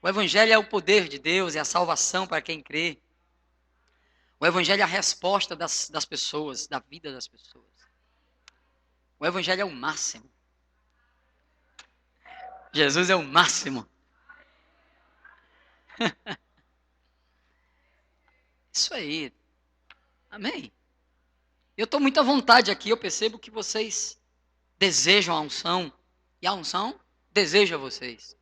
O Evangelho é o poder de Deus, é a salvação para quem crê. O Evangelho é a resposta das pessoas, da vida das pessoas. O Evangelho é o máximo. Jesus é o máximo. Isso aí. Amém. Eu estou muito à vontade aqui, eu percebo que vocês desejam a unção. E a unção deseja vocês.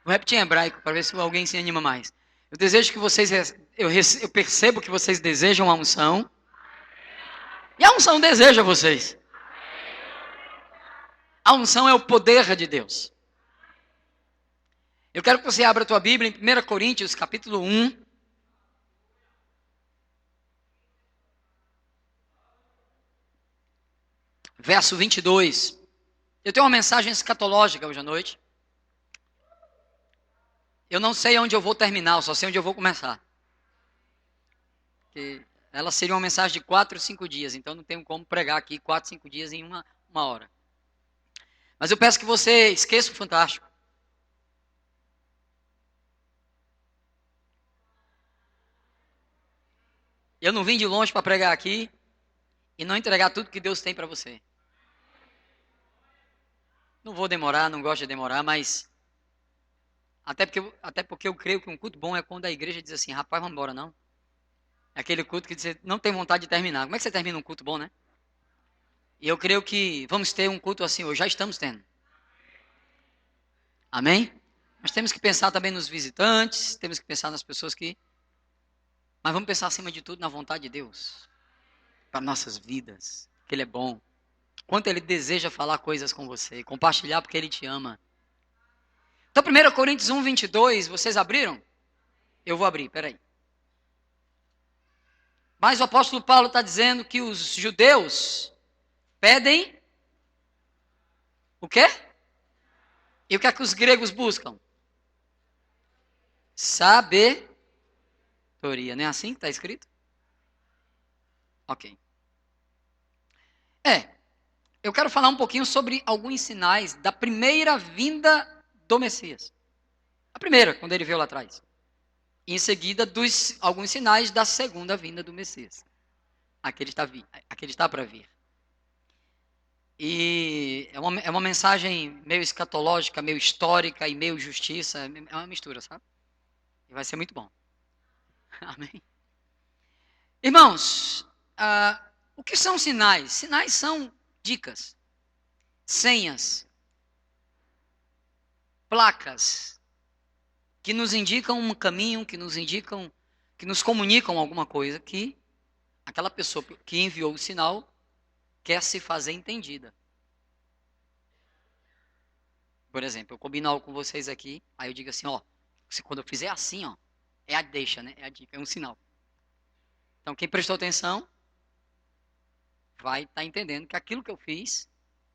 Vou repetir em hebraico para ver se alguém se anima mais. Eu desejo que vocês, eu percebo que vocês desejam a unção. E a unção deseja vocês. A unção é o poder de Deus. Eu quero que você abra a tua Bíblia em 1 Coríntios, capítulo 1. Verso 22. Eu tenho uma mensagem escatológica hoje à noite. Eu não sei onde eu vou terminar, eu só sei onde eu vou começar. Porque ela seria uma mensagem de 4 ou 5 dias, então não tenho como pregar aqui 4, 5 dias em uma hora. Mas eu peço que você esqueça o fantástico. Eu não vim de longe para pregar aqui e não entregar tudo que Deus tem para você. Não vou demorar, não gosto de demorar, mas até porque eu creio que um culto bom é quando a igreja diz assim, rapaz, vamos embora, não. É aquele culto que você não tem vontade de terminar. Como é que você termina um culto bom, né? E eu creio que vamos ter um culto assim hoje, já estamos tendo. Amém? Mas temos que pensar também nos visitantes, temos que pensar nas pessoas que... Mas vamos pensar acima de tudo na vontade de Deus. Para nossas vidas, que Ele é bom. Quanto Ele deseja falar coisas com você, compartilhar porque Ele te ama. Então 1 Coríntios 1, 22, vocês abriram? Eu vou abrir, peraí. Mas o apóstolo Paulo está dizendo que os judeus pedem o quê? E o que é que os gregos buscam? Sabedoria. Não é assim que está escrito? Ok. Eu quero falar um pouquinho sobre alguns sinais da primeira vinda do Messias. A primeira, quando ele veio lá atrás. E em seguida, alguns sinais da segunda vinda do Messias. Aquele está para vir. E é uma mensagem meio escatológica, meio histórica e meio justiça. É uma mistura, sabe? E vai ser muito bom. Amém? Irmãos, o que são sinais? Sinais são dicas, senhas, placas, que nos indicam um caminho, que nos comunicam alguma coisa que aquela pessoa que enviou o sinal quer se fazer entendida. Por exemplo, eu combino algo com vocês aqui, aí eu digo assim, ó, quando eu fizer assim, ó, é a deixa, né? É a dica, é um sinal. Então, quem prestou atenção vai estar entendendo que aquilo que eu fiz,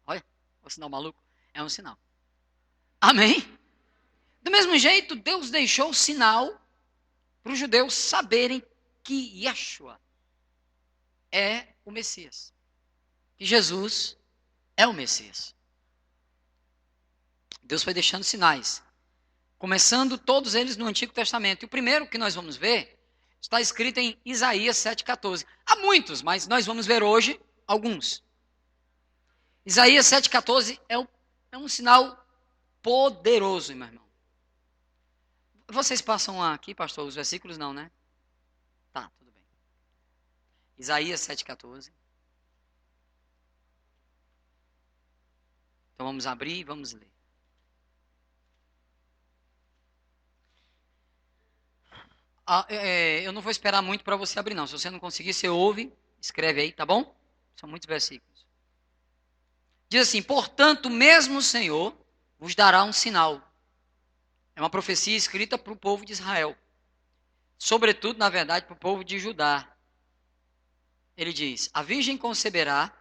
olha, o sinal maluco, é um sinal. Amém? Do mesmo jeito, Deus deixou o sinal para os judeus saberem que Yeshua é o Messias. Que Jesus é o Messias. Deus foi deixando sinais. Começando todos eles no Antigo Testamento. E o primeiro que nós vamos ver está escrito em Isaías 7,14. Há muitos, mas nós vamos ver hoje alguns. Isaías 7,14 é um sinal poderoso, meu irmão. Vocês passam aqui, pastor, os versículos não, né? Tá, tudo bem. Isaías 7,14. Então vamos abrir e vamos ler. Eu não vou esperar muito para você abrir, não. Se você não conseguir, você ouve, escreve aí, tá bom? São muitos versículos. Diz assim, portanto, mesmo o Senhor vos dará um sinal. É uma profecia escrita para o povo de Israel. Sobretudo, na verdade, para o povo de Judá. Ele diz, a virgem conceberá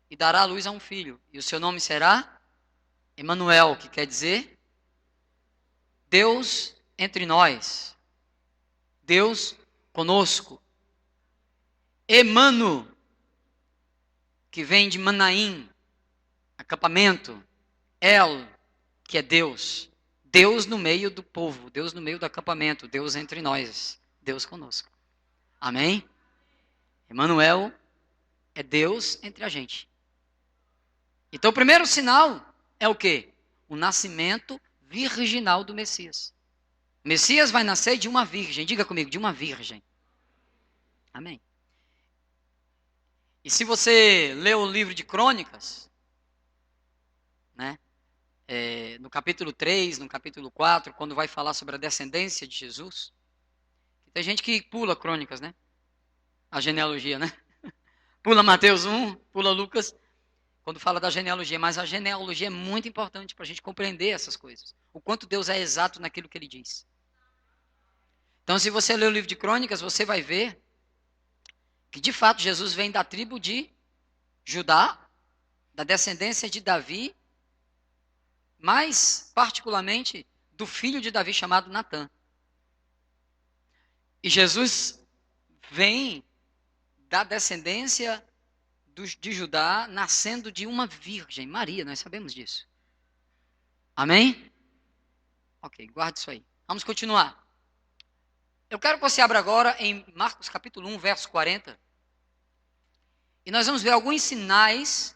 e dará à luz a um filho. E o seu nome será Emanuel, que quer dizer Deus entre nós. Deus conosco. Emano, que vem de Manaim, acampamento. El, que é Deus. Deus no meio do povo, Deus no meio do acampamento, Deus entre nós, Deus conosco. Amém? Emmanuel é Deus entre a gente. Então o primeiro sinal é o quê? O nascimento virginal do Messias. O Messias vai nascer de uma virgem. Diga comigo, de uma virgem. Amém. E se você lê o livro de Crônicas, né? No capítulo 3, no capítulo 4, quando vai falar sobre a descendência de Jesus, tem gente que pula Crônicas, né? A genealogia, né? Pula Mateus 1, pula Lucas, quando fala da genealogia. Mas a genealogia é muito importante para a gente compreender essas coisas. O quanto Deus é exato naquilo que Ele diz. Então, se você ler o livro de Crônicas, você vai ver que, de fato, Jesus vem da tribo de Judá, da descendência de Davi, mais particularmente do filho de Davi chamado Natã. E Jesus vem da descendência de Judá, nascendo de uma virgem, Maria, nós sabemos disso. Amém? Ok, guarde isso aí. Vamos continuar. Eu quero que você abra agora em Marcos capítulo 1, verso 40. E nós vamos ver alguns sinais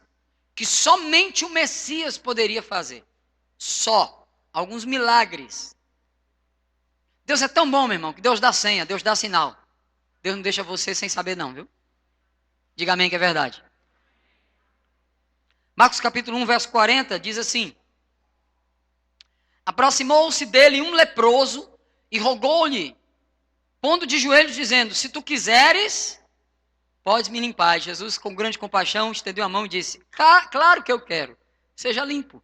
que somente o Messias poderia fazer. Só. Alguns milagres. Deus é tão bom, meu irmão, que Deus dá senha, Deus dá sinal. Deus não deixa você sem saber não, viu? Diga amém que é verdade. Marcos capítulo 1, verso 40, diz assim: aproximou-se dele um leproso e rogou-lhe, pondo de joelhos, dizendo: se tu quiseres, podes me limpar. E Jesus, com grande compaixão, estendeu a mão e disse: claro que eu quero, seja limpo.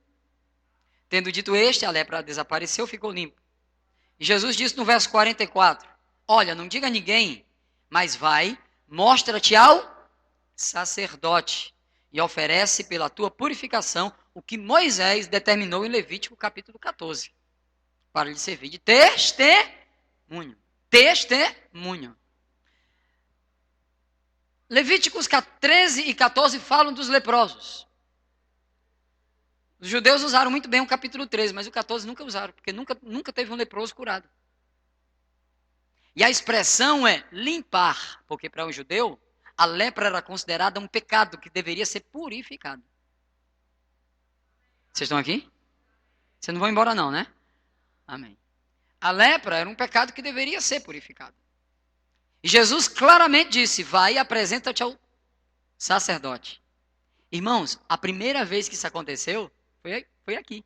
Tendo dito este, a lepra desapareceu, ficou limpo. E Jesus disse no verso 44, olha, não diga a ninguém, mas vai, mostra-te ao sacerdote e oferece pela tua purificação o que Moisés determinou em Levítico capítulo 14, para lhe servir de testemunho. Testemunho. Levíticos 13 e 14 falam dos leprosos. Os judeus usaram muito bem o capítulo 13, mas o 14 nunca usaram, porque nunca teve um leproso curado. E a expressão é limpar, porque para um judeu, a lepra era considerada um pecado que deveria ser purificado. Vocês estão aqui? Vocês não vão embora não, né? Amém. A lepra era um pecado que deveria ser purificado. E Jesus claramente disse, vai e apresenta-te ao sacerdote. Irmãos, a primeira vez que isso aconteceu, foi aqui.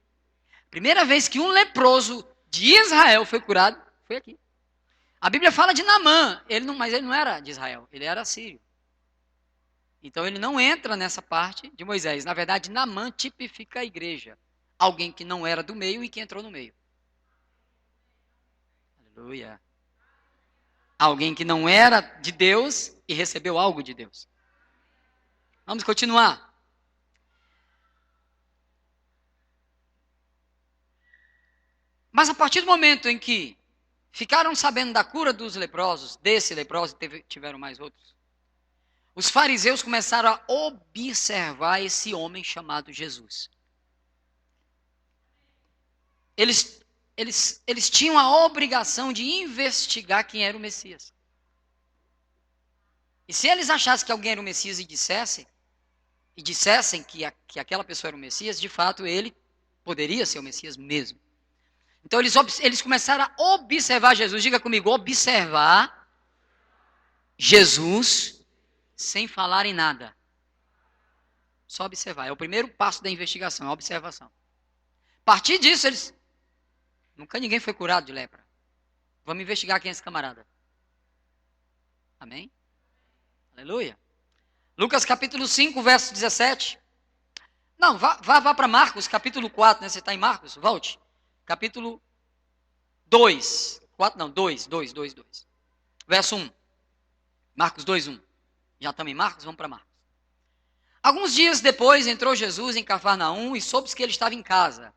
A primeira vez que um leproso de Israel foi curado, foi aqui. A Bíblia fala de Naamã, mas ele não era de Israel, ele era sírio. Então ele não entra nessa parte de Moisés. Na verdade, Naamã tipifica a igreja. Alguém que não era do meio e que entrou no meio. Aleluia. Alguém que não era de Deus e recebeu algo de Deus. Vamos continuar. Mas a partir do momento em que ficaram sabendo da cura dos leprosos, desse leproso, tiveram mais outros, os fariseus começaram a observar esse homem chamado Jesus. Eles tinham a obrigação de investigar quem era o Messias. E se eles achassem que alguém era o Messias e dissessem que aquela pessoa era o Messias, de fato ele poderia ser o Messias mesmo. Então eles começaram a observar Jesus. Diga comigo, observar Jesus sem falar em nada. Só observar. É o primeiro passo da investigação, a observação. A partir disso, nunca ninguém foi curado de lepra. Vamos investigar quem é esse camarada. Amém? Aleluia. Lucas capítulo 5, verso 17. Não, vá para Marcos capítulo 4, né? Você está em Marcos? Volte. Capítulo 2. 4 não, 2. Verso 1. Marcos 2, 1. Já estamos em Marcos? Vamos para Marcos. Alguns dias depois entrou Jesus em Cafarnaum e soube-se que ele estava em casa.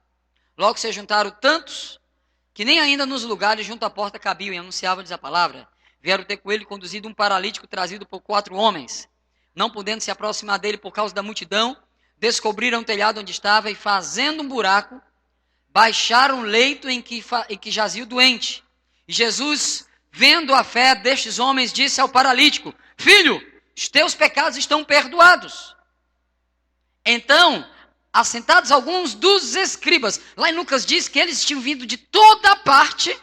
Logo se juntaram tantos que nem ainda nos lugares junto à porta cabiam e anunciavam-lhes a palavra. Vieram ter com ele conduzido um paralítico trazido por 4 homens. Não podendo se aproximar dele por causa da multidão, descobriram o telhado onde estava e fazendo um buraco, baixaram o leito em que jazia o doente. E Jesus, vendo a fé destes homens, disse ao paralítico: filho, os teus pecados estão perdoados. Então, assentados alguns dos escribas, lá em Lucas diz que eles tinham vindo de toda parte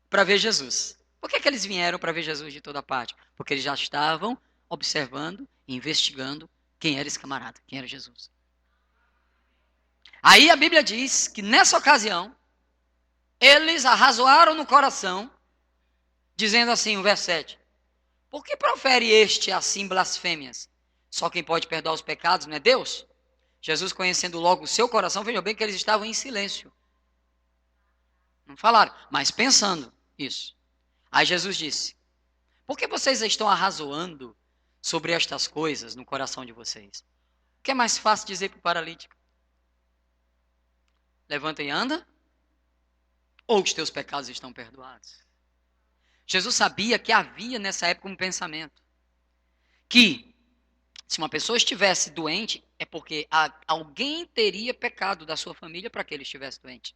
para ver Jesus. Por que eles vieram para ver Jesus de toda parte? Porque eles já estavam observando, investigando quem era esse camarada, quem era Jesus. Aí a Bíblia diz que nessa ocasião, eles arrazoaram no coração, dizendo assim, o verso 7, por que profere este assim blasfêmias? Só quem pode perdoar os pecados não é Deus? Jesus, conhecendo logo o seu coração, vejam bem que eles estavam em silêncio. Não falaram, mas pensando isso. Aí Jesus disse, por que vocês estão arrazoando sobre estas coisas no coração de vocês? O que é mais fácil dizer para o paralítico? Levanta e anda? Ou os teus pecados estão perdoados? Jesus sabia que havia nessa época um pensamento. Que se uma pessoa estivesse doente, é porque alguém teria pecado da sua família para que ele estivesse doente.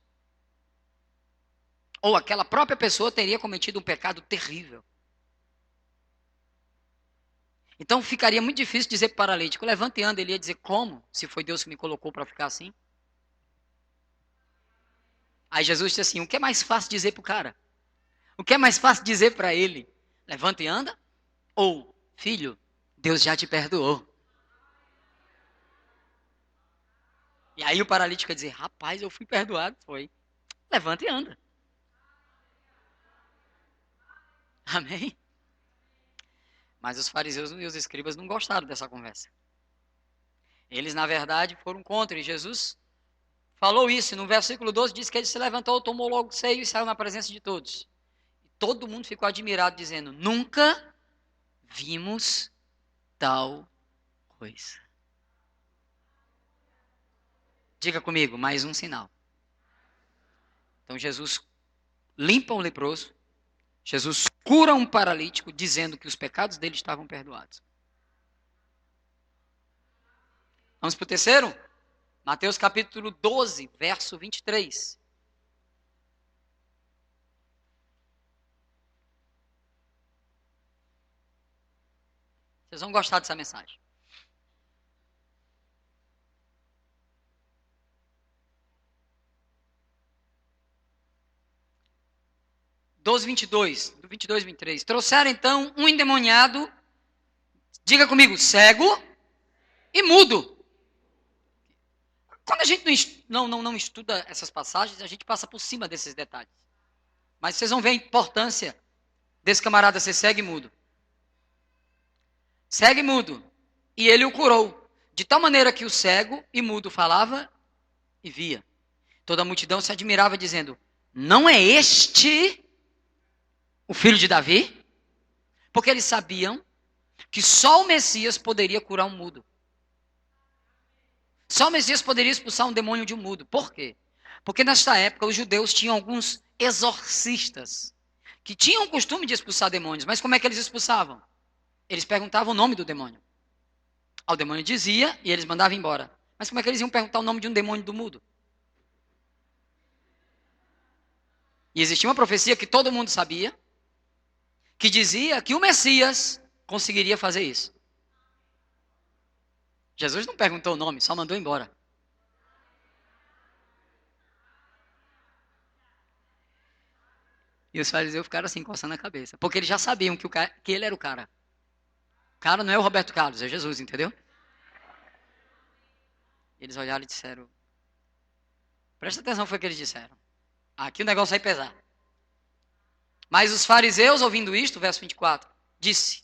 Ou aquela própria pessoa teria cometido um pecado terrível. Então ficaria muito difícil dizer para o paralítico, levanta e anda. Ele ia dizer, como? Se foi Deus que me colocou para ficar assim? Aí Jesus disse assim, o que é mais fácil dizer para o cara? O que é mais fácil dizer para ele? Levanta e anda? Ou, filho, Deus já te perdoou. E aí o paralítico ia dizer, rapaz, eu fui perdoado, foi. Levanta e anda. Amém? Mas os fariseus e os escribas não gostaram dessa conversa. Eles, na verdade, foram contra. E Jesus falou isso. No versículo 12 diz que ele se levantou, tomou logo o seio e saiu na presença de todos. E todo mundo ficou admirado, dizendo, nunca vimos tal coisa. Diga comigo, mais um sinal. Então Jesus limpa um leproso. Jesus cura um paralítico, dizendo que os pecados dele estavam perdoados. Vamos para o terceiro? Mateus capítulo 12, verso 23. Vocês vão gostar dessa mensagem. Do 22 e 23. Trouxeram então um endemoniado, diga comigo, cego e mudo. Quando a gente não estuda essas passagens, a gente passa por cima desses detalhes. Mas vocês vão ver a importância desse camarada ser cego e mudo. Cego e mudo. E ele o curou. De tal maneira que o cego e mudo falava e via. Toda a multidão se admirava, dizendo, não é este o filho de Davi? Porque eles sabiam que só o Messias poderia curar um mudo. Só o Messias poderia expulsar um demônio de um mudo. Por quê? Porque nesta época os judeus tinham alguns exorcistas que tinham o costume de expulsar demônios. Mas como é que eles expulsavam? Eles perguntavam o nome do demônio. O demônio dizia e eles mandavam embora. Mas como é que eles iam perguntar o nome de um demônio do mudo? E existia uma profecia que todo mundo sabia, que dizia que o Messias conseguiria fazer isso. Jesus não perguntou o nome, só mandou embora. E os fariseus ficaram assim, coçando a cabeça. Porque eles já sabiam que ele era o cara. O cara não é o Roberto Carlos, é Jesus, entendeu? Eles olharam e disseram, presta atenção, foi o que eles disseram. Aqui o negócio vai pesar. Mas os fariseus, ouvindo isto, verso 24, disse,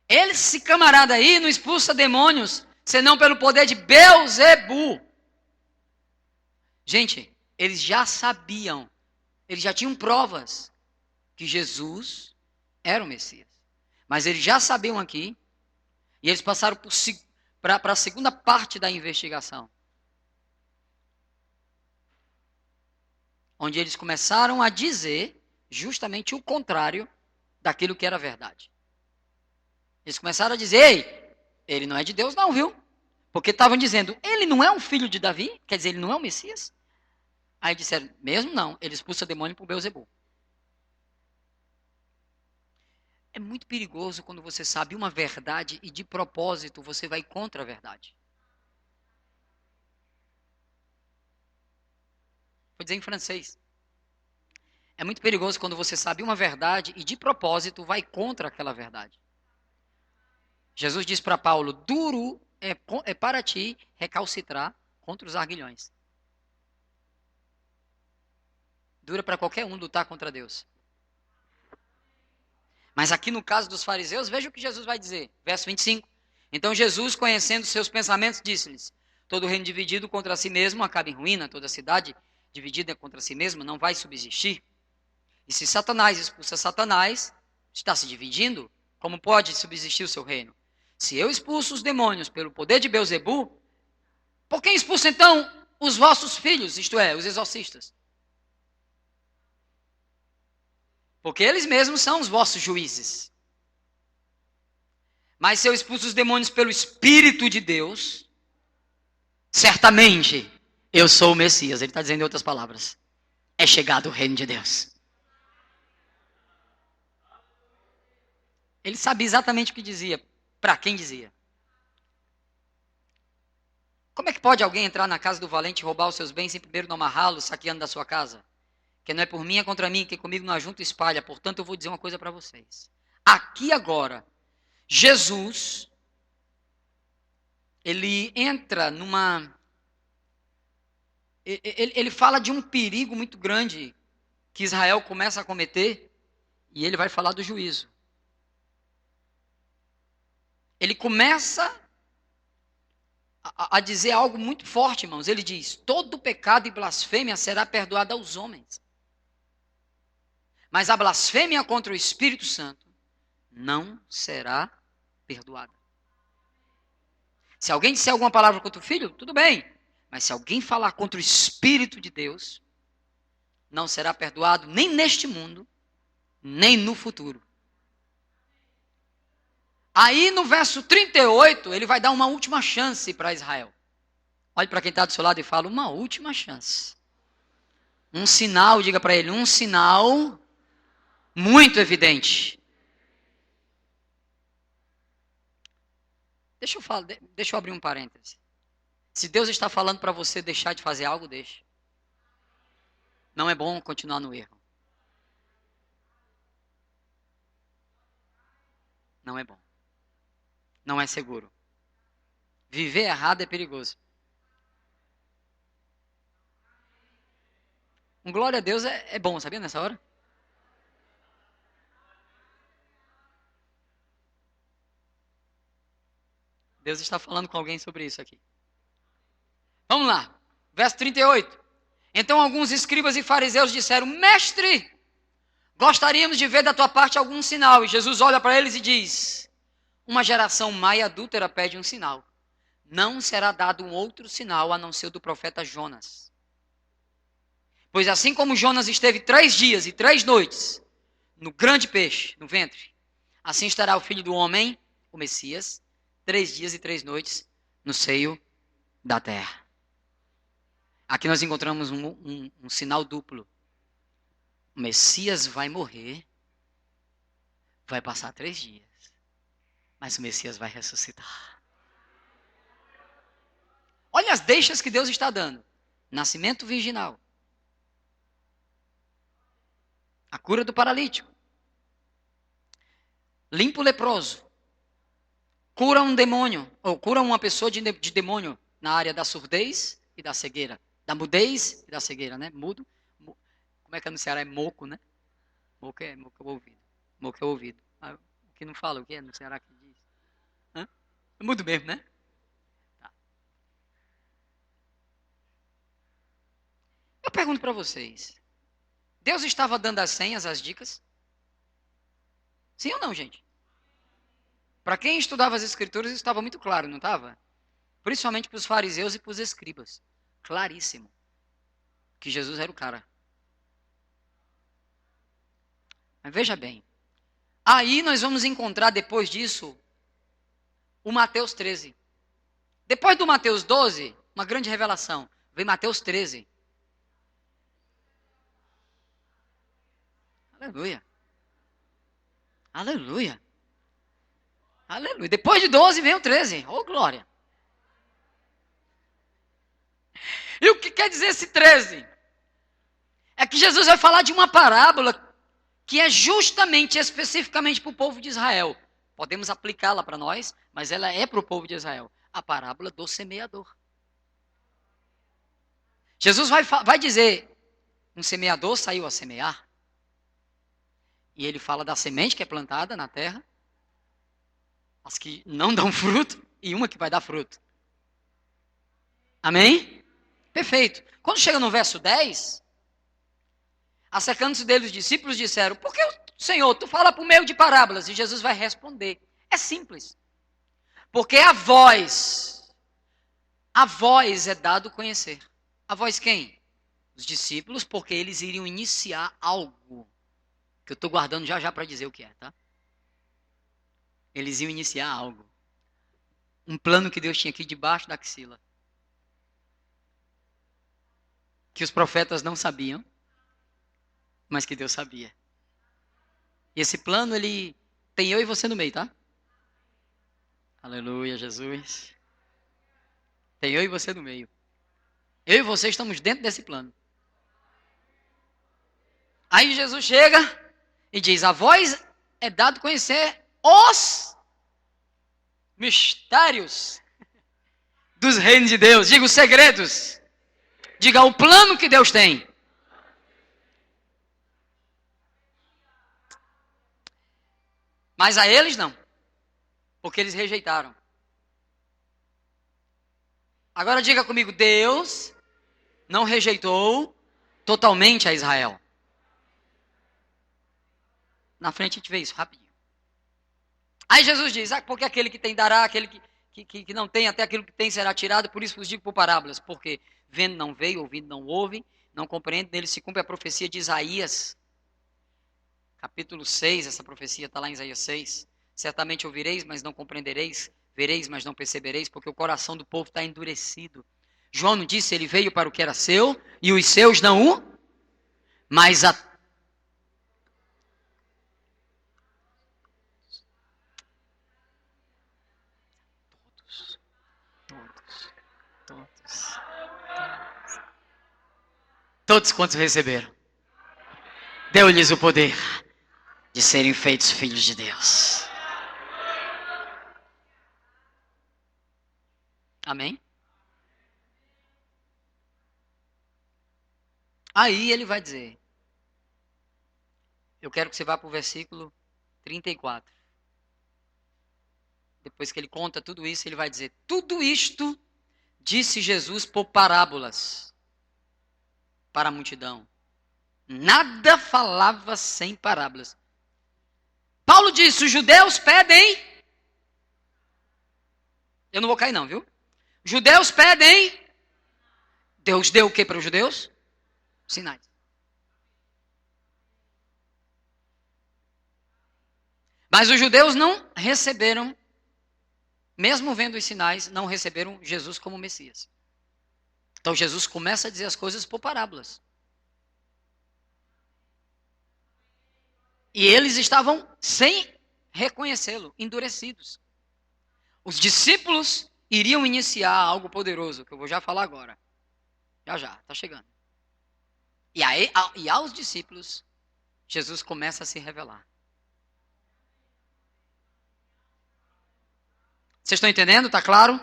esse camarada aí não expulsa demônios, senão pelo poder de Beelzebu. Gente, eles já sabiam, eles já tinham provas que Jesus era o Messias. Mas eles já sabiam aqui, e eles passaram para a segunda parte da investigação. Onde eles começaram a dizer justamente o contrário daquilo que era verdade. Eles começaram a dizer, ei, ele não é de Deus não, viu? Porque estavam dizendo, ele não é um filho de Davi? Quer dizer, ele não é o Messias? Aí disseram, mesmo não, ele expulsa demônio por Beelzebul. É muito perigoso quando você sabe uma verdade e de propósito você vai contra a verdade. Vou dizer em francês. É muito perigoso quando você sabe uma verdade e de propósito vai contra aquela verdade. Jesus diz para Paulo, duro é para ti recalcitrar contra os arguilhões. Dura para qualquer um lutar contra Deus. Mas aqui no caso dos fariseus, veja o que Jesus vai dizer. Verso 25. Então Jesus, conhecendo seus pensamentos, disse-lhes, todo reino dividido contra si mesmo acaba em ruína, toda cidade dividida contra si mesma não vai subsistir. E se Satanás expulsa Satanás, está se dividindo, como pode subsistir o seu reino? Se eu expulso os demônios pelo poder de Beelzebul, por quem expulsa então os vossos filhos, isto é, os exorcistas? Porque eles mesmos são os vossos juízes. Mas se eu expulso os demônios pelo Espírito de Deus, certamente eu sou o Messias. Ele está dizendo em outras palavras. É chegado o reino de Deus. Ele sabia exatamente o que dizia, para quem dizia. Como é que pode alguém entrar na casa do valente e roubar os seus bens sem primeiro não amarrá-lo, saqueando da sua casa? Que não é por mim, é contra mim, que comigo não ajunta e espalha. Portanto, eu vou dizer uma coisa para vocês. Aqui agora, Jesus, ele entra numa... Ele fala de um perigo muito grande que Israel começa a cometer, e ele vai falar do juízo. Ele começa a dizer algo muito forte, irmãos. Ele diz, todo pecado e blasfêmia será perdoado aos homens. Mas a blasfêmia contra o Espírito Santo não será perdoada. Se alguém disser alguma palavra contra o Filho, tudo bem. Mas se alguém falar contra o Espírito de Deus, não será perdoado nem neste mundo, nem no futuro. Aí no verso 38, ele vai dar uma última chance para Israel. Olhe para quem está do seu lado e fala, uma última chance. Um sinal, diga para ele, um sinal muito evidente. Deixa eu abrir um parêntese. Se Deus está falando para você deixar de fazer algo, deixe. Não é bom continuar no erro. Não é bom. Não é seguro. Viver errado é perigoso. Um glória a Deus é bom, sabia, nessa hora? Deus está falando com alguém sobre isso aqui. Vamos lá. Verso 38. Então alguns escribas e fariseus disseram, mestre, gostaríamos de ver da tua parte algum sinal. E Jesus olha para eles e diz, uma geração má e adúltera pede um sinal. Não será dado um outro sinal a não ser o do profeta Jonas. Pois assim como Jonas esteve 3 dias e 3 noites no grande peixe, no ventre, assim estará o Filho do Homem, o Messias, 3 dias e 3 noites no seio da terra. Aqui nós encontramos um sinal duplo. O Messias vai morrer, vai passar 3 dias, mas o Messias vai ressuscitar. Olha as deixas que Deus está dando. Nascimento virginal. A cura do paralítico. Limpa o leproso. Cura um demônio, ou cura uma pessoa de demônio na área da surdez e da cegueira. Da mudez e da cegueira, né? Mudo. Como é que é no Ceará? É moco, né? Moco é o ouvido. Moco é o ouvido. Ah, o que não fala, o que é no Ceará que diz? Hã? É mudo mesmo, né? Tá. Eu pergunto para vocês. Deus estava dando as senhas, as dicas? Sim ou não, gente? Para quem estudava as escrituras, estava muito claro, não estava? Principalmente para os fariseus e para os escribas. Claríssimo. Que Jesus era o cara. Mas veja bem. Aí nós vamos encontrar depois disso o Mateus 13. Depois do Mateus 12, uma grande revelação. Vem Mateus 13. Aleluia. Aleluia. Aleluia. Depois de 12 vem o 13. Oh, glória. E o que quer dizer esse 13? É que Jesus vai falar de uma parábola que é justamente, especificamente para o povo de Israel. Podemos aplicá-la para nós, mas ela é para o povo de Israel. A parábola do semeador. Jesus vai dizer, um semeador saiu a semear. E ele fala da semente que é plantada na terra, as que não dão fruto, e uma que vai dar fruto. Amém? Perfeito. Quando chega no verso 10, acercando-se dele os discípulos disseram, por que, Senhor, tu fala por meio de parábolas? E Jesus vai responder, é simples. Porque a voz é dado conhecer. A voz quem? Os discípulos, porque eles iriam iniciar algo, que eu estou guardando já para dizer o que é, tá? Eles iam iniciar algo. Um plano que Deus tinha aqui debaixo da axila. Que os profetas não sabiam, mas que Deus sabia. E esse plano, ele tem eu e você no meio, tá? Aleluia, Jesus. Tem eu e você no meio. Eu e você estamos dentro desse plano. Aí Jesus chega e diz, a voz é dado conhecer os mistérios dos reinos de Deus. Diga os segredos. Diga o plano que Deus tem. Mas a eles não. Porque eles rejeitaram. Agora diga comigo, Deus não rejeitou totalmente a Israel. Na frente a gente vê isso, rapidinho. Aí Jesus diz, porque aquele que tem dará, aquele que não tem, até aquilo que tem será tirado, por isso vos digo por parábolas, porque vendo não veio, ouvindo não ouve, não compreende, nele se cumpre a profecia de Isaías, capítulo 6, essa profecia está lá em Isaías 6, certamente ouvireis, mas não compreendereis, vereis, mas não percebereis, porque o coração do povo está endurecido. João não disse, ele veio para o que era seu, e os seus não o, mas a todos quantos receberam, deu-lhes o poder de serem feitos filhos de Deus. Amém? Aí ele vai dizer, eu quero que você vá para o versículo 34. Depois que ele conta tudo isso, ele vai dizer, tudo isto disse Jesus por parábolas para a multidão. Nada falava sem parábolas. Paulo disse, os judeus pedem, eu não vou cair não, viu? Judeus pedem, Deus deu o que para os judeus? Sinais. Mas os judeus não receberam, mesmo vendo os sinais, não receberam Jesus como Messias. Então Jesus começa a dizer as coisas por parábolas. E eles estavam sem reconhecê-lo, endurecidos. Os discípulos iriam iniciar algo poderoso, que eu vou já falar agora. Já, está chegando. E aos discípulos, Jesus começa a se revelar. Vocês estão entendendo? Está claro?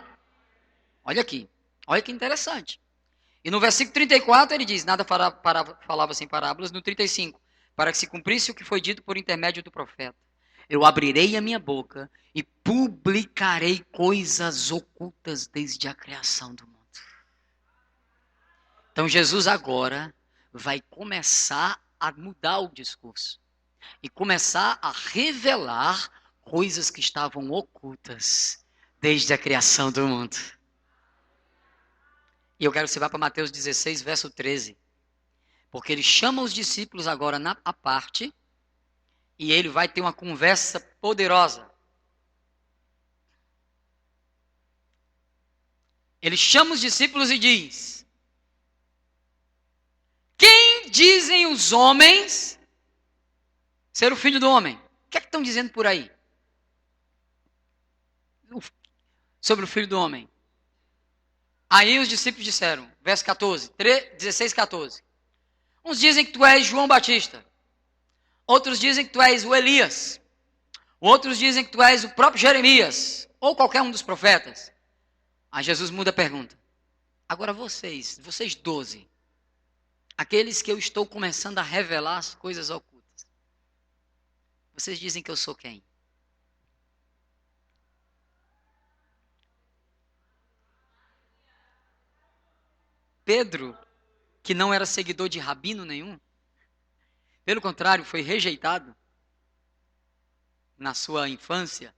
Olha aqui. Olha que interessante. E no versículo 34 ele diz, nada falava sem parábolas. No 35, para que se cumprisse o que foi dito por intermédio do profeta. Eu abrirei a minha boca e publicarei coisas ocultas desde a criação do mundo. Então Jesus agora vai começar a mudar o discurso. E começar a revelar coisas que estavam ocultas desde a criação do mundo. E eu quero que você vá para Mateus 16, verso 13. Porque ele chama os discípulos agora à parte. E ele vai ter uma conversa poderosa. Ele chama os discípulos e diz: quem dizem os homens ser o filho do homem. O que é que estão dizendo por aí? Sobre o filho do homem. Aí os discípulos disseram, verso 14, 16, 14. Uns dizem que tu és João Batista. Outros dizem que tu és o Elias. Outros dizem que tu és o próprio Jeremias. Ou qualquer um dos profetas. Aí Jesus muda a pergunta. Agora vocês 12. Aqueles que eu estou começando a revelar as coisas ocultas. Vocês dizem que eu sou quem? Pedro, que não era seguidor de rabino nenhum, pelo contrário, foi rejeitado na sua infância,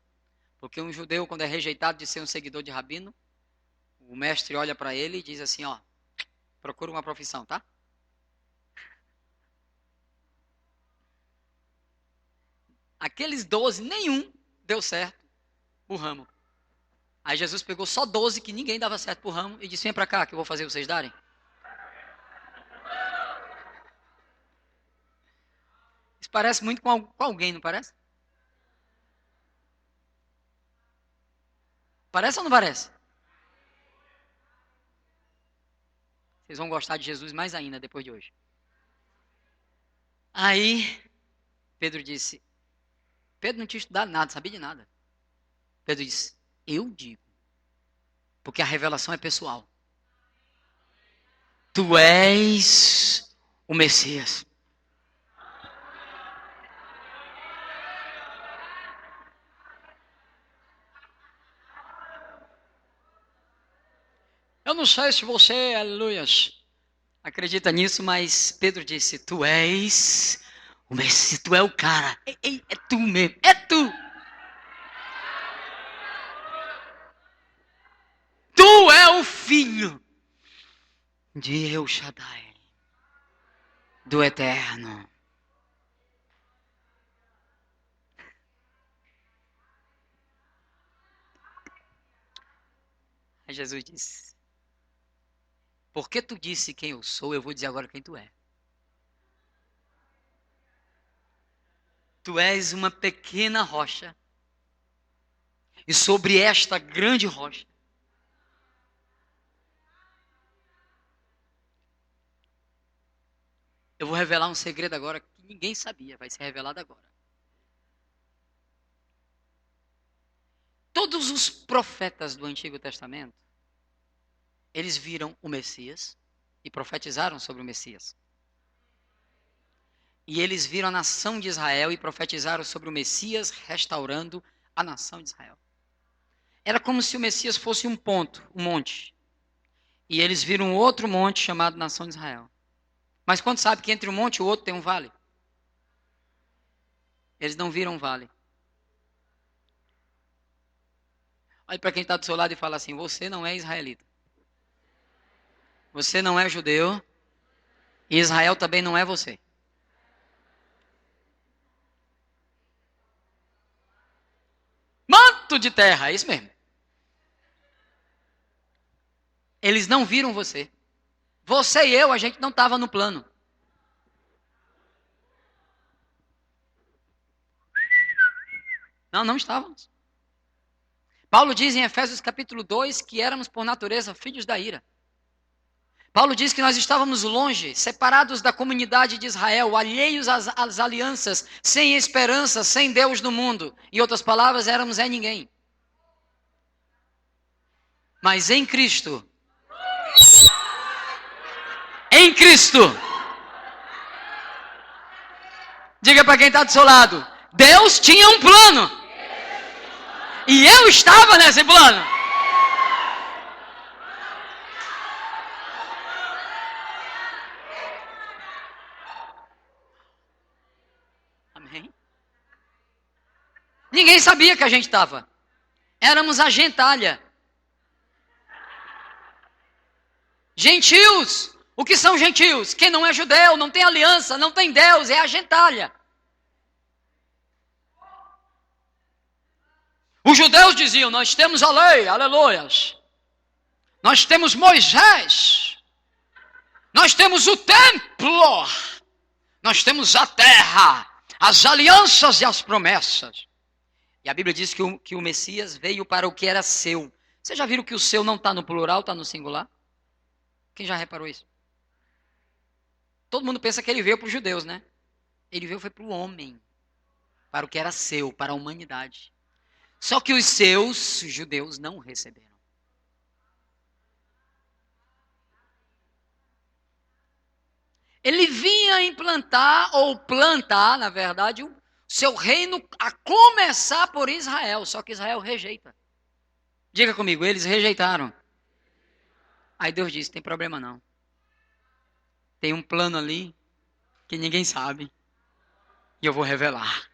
porque um judeu, quando é rejeitado de ser um seguidor de rabino, o mestre olha para ele e diz assim, ó, procura uma profissão, tá? Aqueles 12, nenhum deu certo o ramo. Aí Jesus pegou só 12 que ninguém dava certo pro ramo e disse, vem para cá que eu vou fazer vocês darem. Isso parece muito com alguém, não parece? Parece ou não parece? Vocês vão gostar de Jesus mais ainda depois de hoje. Aí, Pedro disse, Pedro não tinha estudado nada, sabia de nada. Pedro disse, eu digo, porque a revelação é pessoal. Tu és o Messias. Eu não sei se você, aleluias, acredita nisso, mas Pedro disse, tu és o Messias, tu é o cara. É tu mesmo, é tu. Tu é o filho de El Shaddai, do Eterno. Aí Jesus disse, porque tu disse quem eu sou, eu vou dizer agora quem tu é. Tu és uma pequena rocha, e sobre esta grande rocha, eu vou revelar um segredo agora que ninguém sabia, vai ser revelado agora. Todos os profetas do Antigo Testamento, eles viram o Messias e profetizaram sobre o Messias. E eles viram a nação de Israel e profetizaram sobre o Messias restaurando a nação de Israel. Era como se o Messias fosse um ponto, um monte. E eles viram outro monte chamado nação de Israel. Mas quando sabe que entre um monte e o outro tem um vale? Eles não viram um vale. Olha para quem está do seu lado e fala assim, você não é israelita. Você não é judeu. E Israel também não é você. Manto de terra, é isso mesmo. Eles não viram você. Você e eu, a gente não estava no plano. Não estávamos. Paulo diz em Efésios capítulo 2 que éramos por natureza filhos da ira. Paulo diz que nós estávamos longe, separados da comunidade de Israel, alheios às alianças, sem esperança, sem Deus no mundo. Em outras palavras, éramos ninguém. Mas em Cristo, diga para quem está do seu lado, Deus tinha um plano. E eu estava nesse plano. Amém? Ninguém sabia que a gente estava. Éramos a gentalha. Gentios. O que são gentios? Quem não é judeu, não tem aliança, não tem Deus, é a gentalha. Os judeus diziam, nós temos a lei, aleluias. Nós temos Moisés. Nós temos o templo. Nós temos a terra. as alianças e as promessas. E a Bíblia diz que o Messias veio para o que era seu. Vocês já viram que o seu não está no plural, está no singular? Quem já reparou isso? Todo mundo pensa que ele veio para os judeus, né? Ele veio foi para o homem, para o que era seu, para a humanidade. Só que os seus judeus não receberam. Ele vinha implantar, ou plantar, na verdade, o seu reino a começar por Israel. Só que Israel rejeita. Diga comigo, eles rejeitaram. Aí Deus disse, tem problema não. Tem um plano ali que ninguém sabe. E eu vou revelar.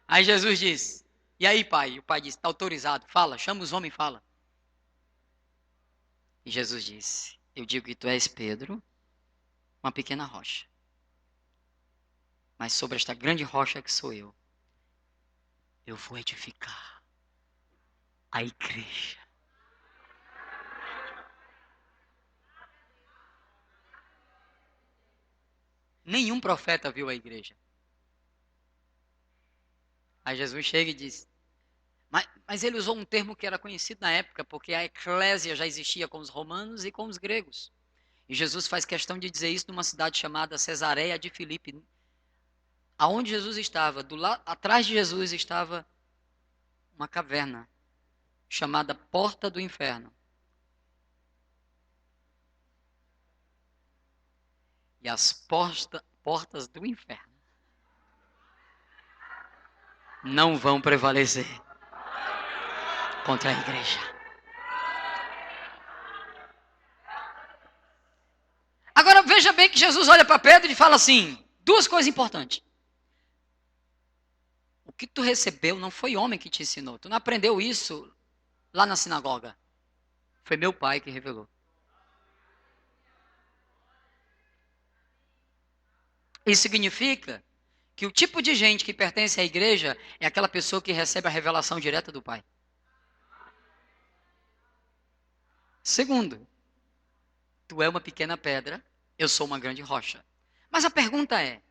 Aí Jesus diz, e aí pai? O pai disse, está autorizado, fala, chama os homens e fala. E Jesus disse, eu digo que tu és Pedro, uma pequena rocha. Mas sobre esta grande rocha que sou eu vou edificar a igreja. Nenhum profeta viu a igreja. Aí Jesus chega e diz, mas ele usou um termo que era conhecido na época, porque a eclésia já existia com os romanos e com os gregos. E Jesus faz questão de dizer isso numa cidade chamada Cesareia de Filipe. Aonde Jesus estava, atrás de Jesus estava uma caverna chamada Porta do Inferno. E as portas do inferno não vão prevalecer contra a igreja. Agora veja bem que Jesus olha para Pedro e fala assim, duas coisas importantes. O que tu recebeu não foi homem que te ensinou. Tu não aprendeu isso lá na sinagoga. Foi meu pai que revelou. Isso significa que o tipo de gente que pertence à igreja é aquela pessoa que recebe a revelação direta do Pai. Segundo, tu é uma pequena pedra, eu sou uma grande rocha. Mas a pergunta é,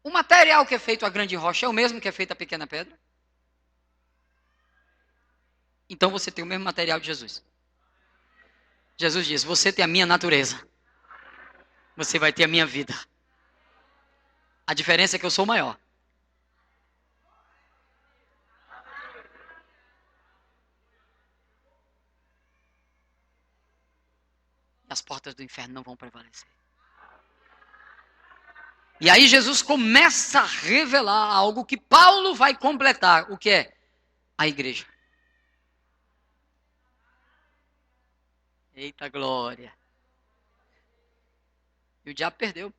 o material que é feito a grande rocha é o mesmo que é feito a pequena pedra? Então você tem o mesmo material de Jesus. Jesus diz, você tem a minha natureza. Você vai ter a minha vida. A diferença é que eu sou maior. E as portas do inferno não vão prevalecer. E aí Jesus começa a revelar algo que Paulo vai completar. O que é? A igreja. Eita glória. E o diabo perdeu.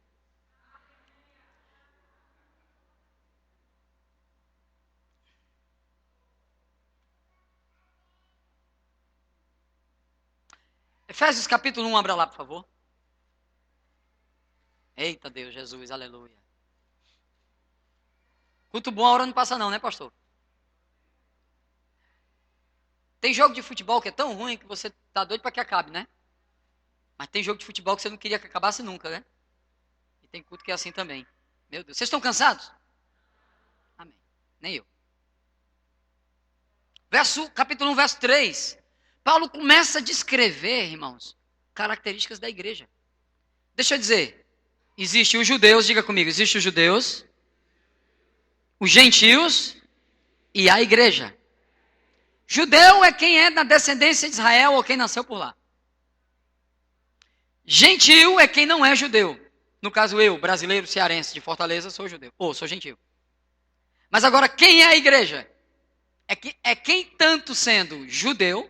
Efésios capítulo 1, abra lá, por favor. Eita Deus, Jesus, aleluia. Culto bom a hora não passa não, né, pastor? Tem jogo de futebol que é tão ruim que você tá doido para que acabe, né? Mas tem jogo de futebol que você não queria que acabasse nunca, né? E tem culto que é assim também. Meu Deus, vocês estão cansados? Amém. Nem eu. Capítulo 1, verso 3. Paulo começa a descrever, irmãos, características da igreja. Deixa eu dizer, existe os judeus, diga comigo, existe os judeus, os gentios e a igreja. Judeu é quem é da descendência de Israel ou quem nasceu por lá. Gentio é quem não é judeu. No caso eu, brasileiro, cearense, de Fortaleza, sou judeu, ou sou gentio. Mas agora, quem é a igreja? É quem tanto sendo judeu,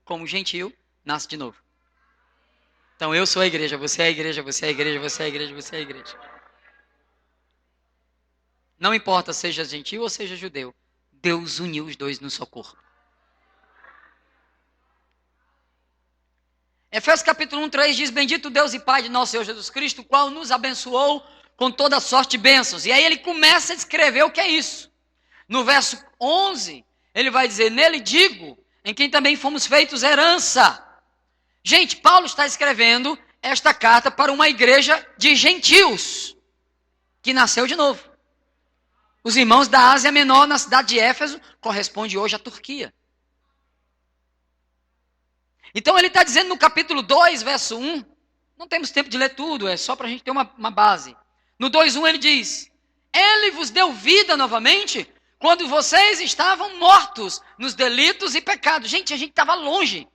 como gentio, nasce de novo. Então eu sou a igreja, você é a igreja, você é a igreja, você é a igreja, você é a igreja. Não importa seja gentio ou seja judeu, Deus uniu os dois no seu corpo. Efésios capítulo 1, 3 diz, bendito Deus e Pai de nosso Senhor Jesus Cristo, o qual nos abençoou com toda sorte de bênçãos. E aí ele começa a descrever o que é isso. No verso 11, ele vai dizer, nele digo, em quem também fomos feitos herança. Gente, Paulo está escrevendo esta carta para uma igreja de gentios. que nasceu de novo. Os irmãos da Ásia Menor, na cidade de Éfeso, corresponde hoje à Turquia. Então ele está dizendo no capítulo 2, verso 1, não temos tempo de ler tudo, é só para a gente ter uma base. No 2:1 ele diz, ele vos deu vida novamente, quando vocês estavam mortos nos delitos e pecados. Gente, a gente estava longe.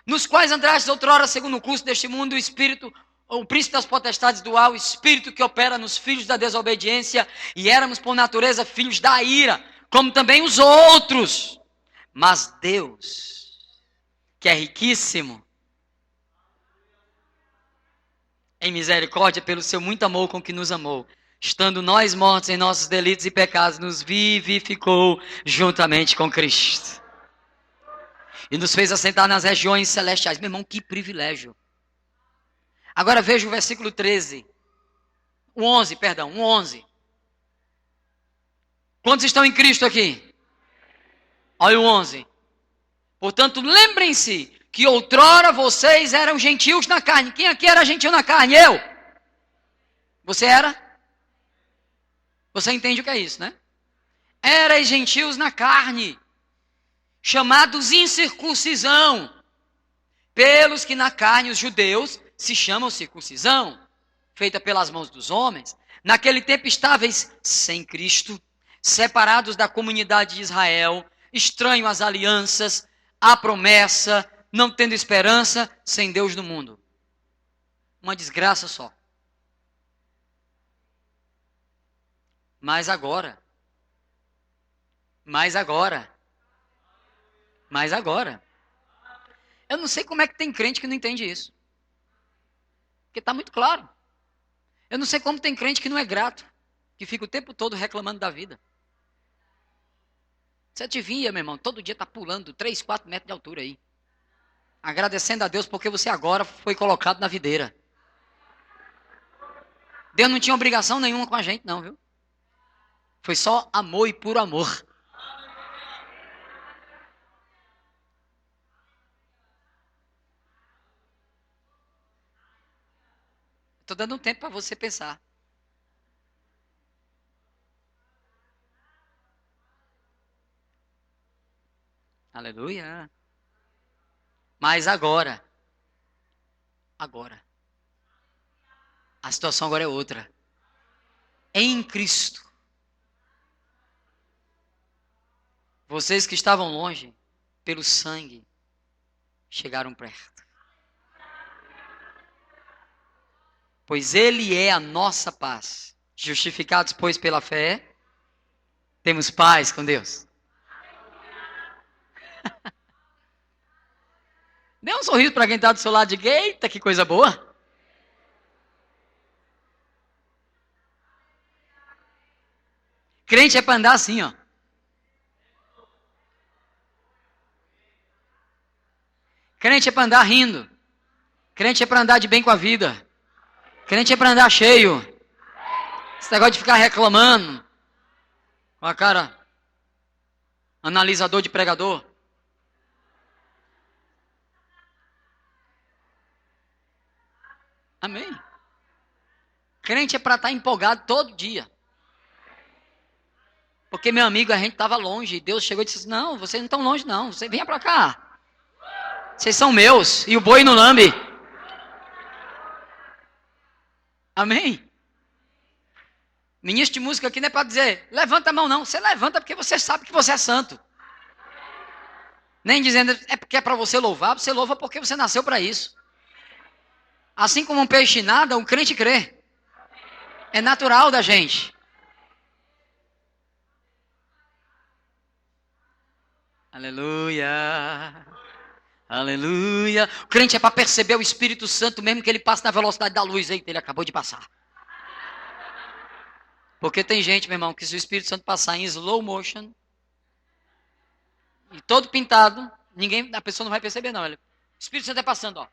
Nos quais andrastes outrora, segundo o curso deste mundo, o espírito, o príncipe das potestades do ar, o espírito que opera nos filhos da desobediência, e éramos por natureza filhos da ira, como também os outros. Mas Deus, que é riquíssimo em misericórdia pelo seu muito amor com que nos amou, estando nós mortos em nossos delitos e pecados, nos vivificou juntamente com Cristo. E nos fez assentar nas regiões celestiais. Meu irmão, que privilégio. Agora veja o versículo 13. O 11. Quantos estão em Cristo aqui? Olha o 11. Portanto, lembrem-se que outrora vocês eram gentios na carne. Quem aqui era gentil na carne? Eu. Você era? Você entende o que é isso, né? Erais gentios na carne, chamados incircuncisão, pelos que na carne os judeus se chamam circuncisão, feita pelas mãos dos homens. Naquele tempo estáveis sem Cristo, separados da comunidade de Israel, estranhos às alianças, à promessa, não tendo esperança, sem Deus no mundo. Uma desgraça só. Mas agora, eu não sei como é que tem crente que não entende isso. Porque está muito claro. Eu não sei como tem crente que não é grato, que fica o tempo todo reclamando da vida. Você te via, meu irmão, todo dia está pulando 3, 4 metros de altura aí. Agradecendo a Deus porque você agora foi colocado na videira. Deus não tinha obrigação nenhuma com a gente não, viu? Foi só amor e puro amor. Estou dando um tempo para você pensar. Aleluia. Mas agora, a situação agora é outra. Em Cristo, vocês que estavam longe, pelo sangue, chegaram perto. Pois Ele é a nossa paz. Justificados, pois, pela fé, temos paz com Deus. Dê um sorriso para quem está do seu lado e diga, eita, que coisa boa. Crente é para andar assim, ó. Crente é para andar rindo. Crente é para andar de bem com a vida. Crente é para andar cheio. Esse negócio de ficar reclamando. Com a cara analisador de pregador. Amém. Crente é para estar empolgado todo dia. Porque, meu amigo, a gente estava longe. Deus chegou e disse, não, vocês não estão longe não. Você venha para cá. Vocês são meus. E o boi não lambe. Amém? Ministro de música aqui não é para dizer, levanta a mão não. Você levanta porque você sabe que você é santo. Nem dizendo, é porque é para você louvar. Você louva porque você nasceu para isso. Assim como um peixe nada, um crente crê. É natural da gente. Aleluia. Aleluia. O crente é para perceber o Espírito Santo mesmo que ele passe na velocidade da luz. Eita, ele acabou de passar. Porque tem gente, meu irmão, que se o Espírito Santo passar em slow motion e todo pintado, a pessoa não vai perceber não. O Espírito Santo é passando, ó.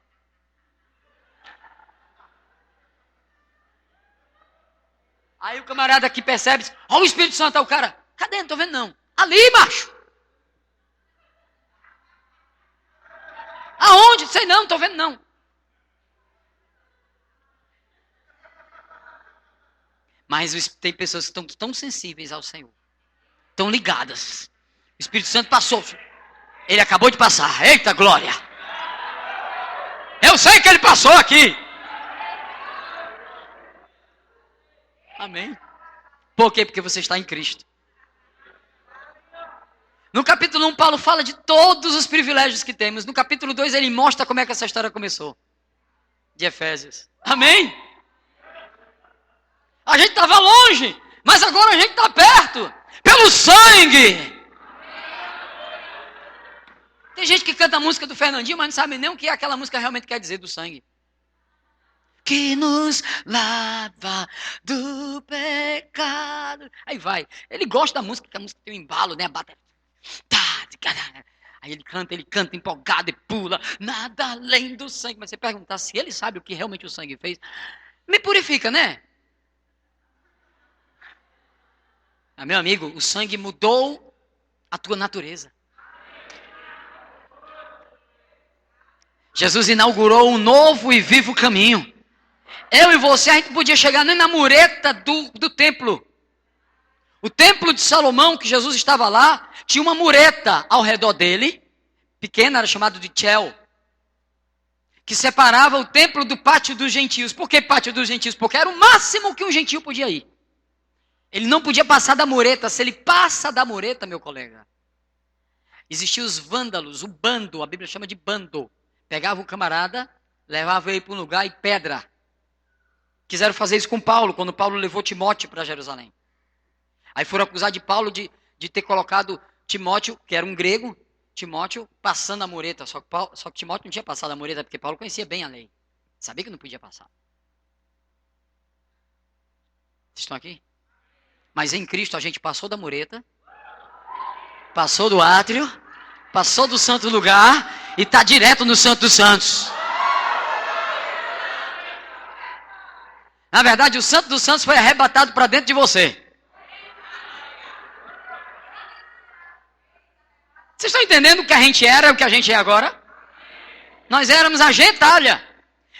Aí o camarada aqui percebe, ó o Espírito Santo, aí o cara, cadê? Não tô vendo não. Ali, macho. Aonde? Sei não tô vendo não. Mas tem pessoas que estão tão sensíveis ao Senhor, tão ligadas. O Espírito Santo passou. Ele acabou de passar. Eita glória! Eu sei que ele passou aqui. Amém. Por quê? Porque você está em Cristo. No capítulo 1, Paulo fala de todos os privilégios que temos. No capítulo 2, ele mostra como é que essa história começou. De Efésios. Amém? A gente estava longe, mas agora a gente está perto. Pelo sangue. Tem gente que canta a música do Fernandinho, mas não sabe nem o que aquela música realmente quer dizer do sangue. Que nos lava do pecado. Aí vai. Ele gosta da música, porque a música tem um embalo, né? A bateria. Aí ele canta empolgado e pula. Nada além do sangue. Mas você perguntar se ele sabe o que realmente o sangue fez, me purifica, né? Ah, meu amigo, o sangue mudou a tua natureza. Jesus inaugurou um novo e vivo caminho. Eu e você, a gente podia chegar nem na mureta do templo. O templo de Salomão, que Jesus estava lá, tinha uma mureta ao redor dele, pequena, era chamado de Chel, que separava o templo do pátio dos gentios. Por que pátio dos gentios? Porque era o máximo que um gentio podia ir. Ele não podia passar da mureta. Se ele passa da mureta, meu colega, existiam os vândalos, o bando, a Bíblia chama de bando. Pegava o camarada, levava ele para um lugar e pedra. Quiseram fazer isso com Paulo, quando Paulo levou Timóteo para Jerusalém. Aí foram acusar de Paulo de ter colocado Timóteo, que era um grego, Timóteo passando a mureta. Só que Timóteo não tinha passado a mureta, porque Paulo conhecia bem a lei. Sabia que não podia passar. Vocês estão aqui? Mas em Cristo a gente passou da mureta, passou do átrio, passou do santo lugar e está direto no Santo dos Santos. Na verdade, o Santo dos Santos foi arrebatado para dentro de você. Vocês estão entendendo o que a gente era e o que a gente é agora? Nós éramos a gentalha.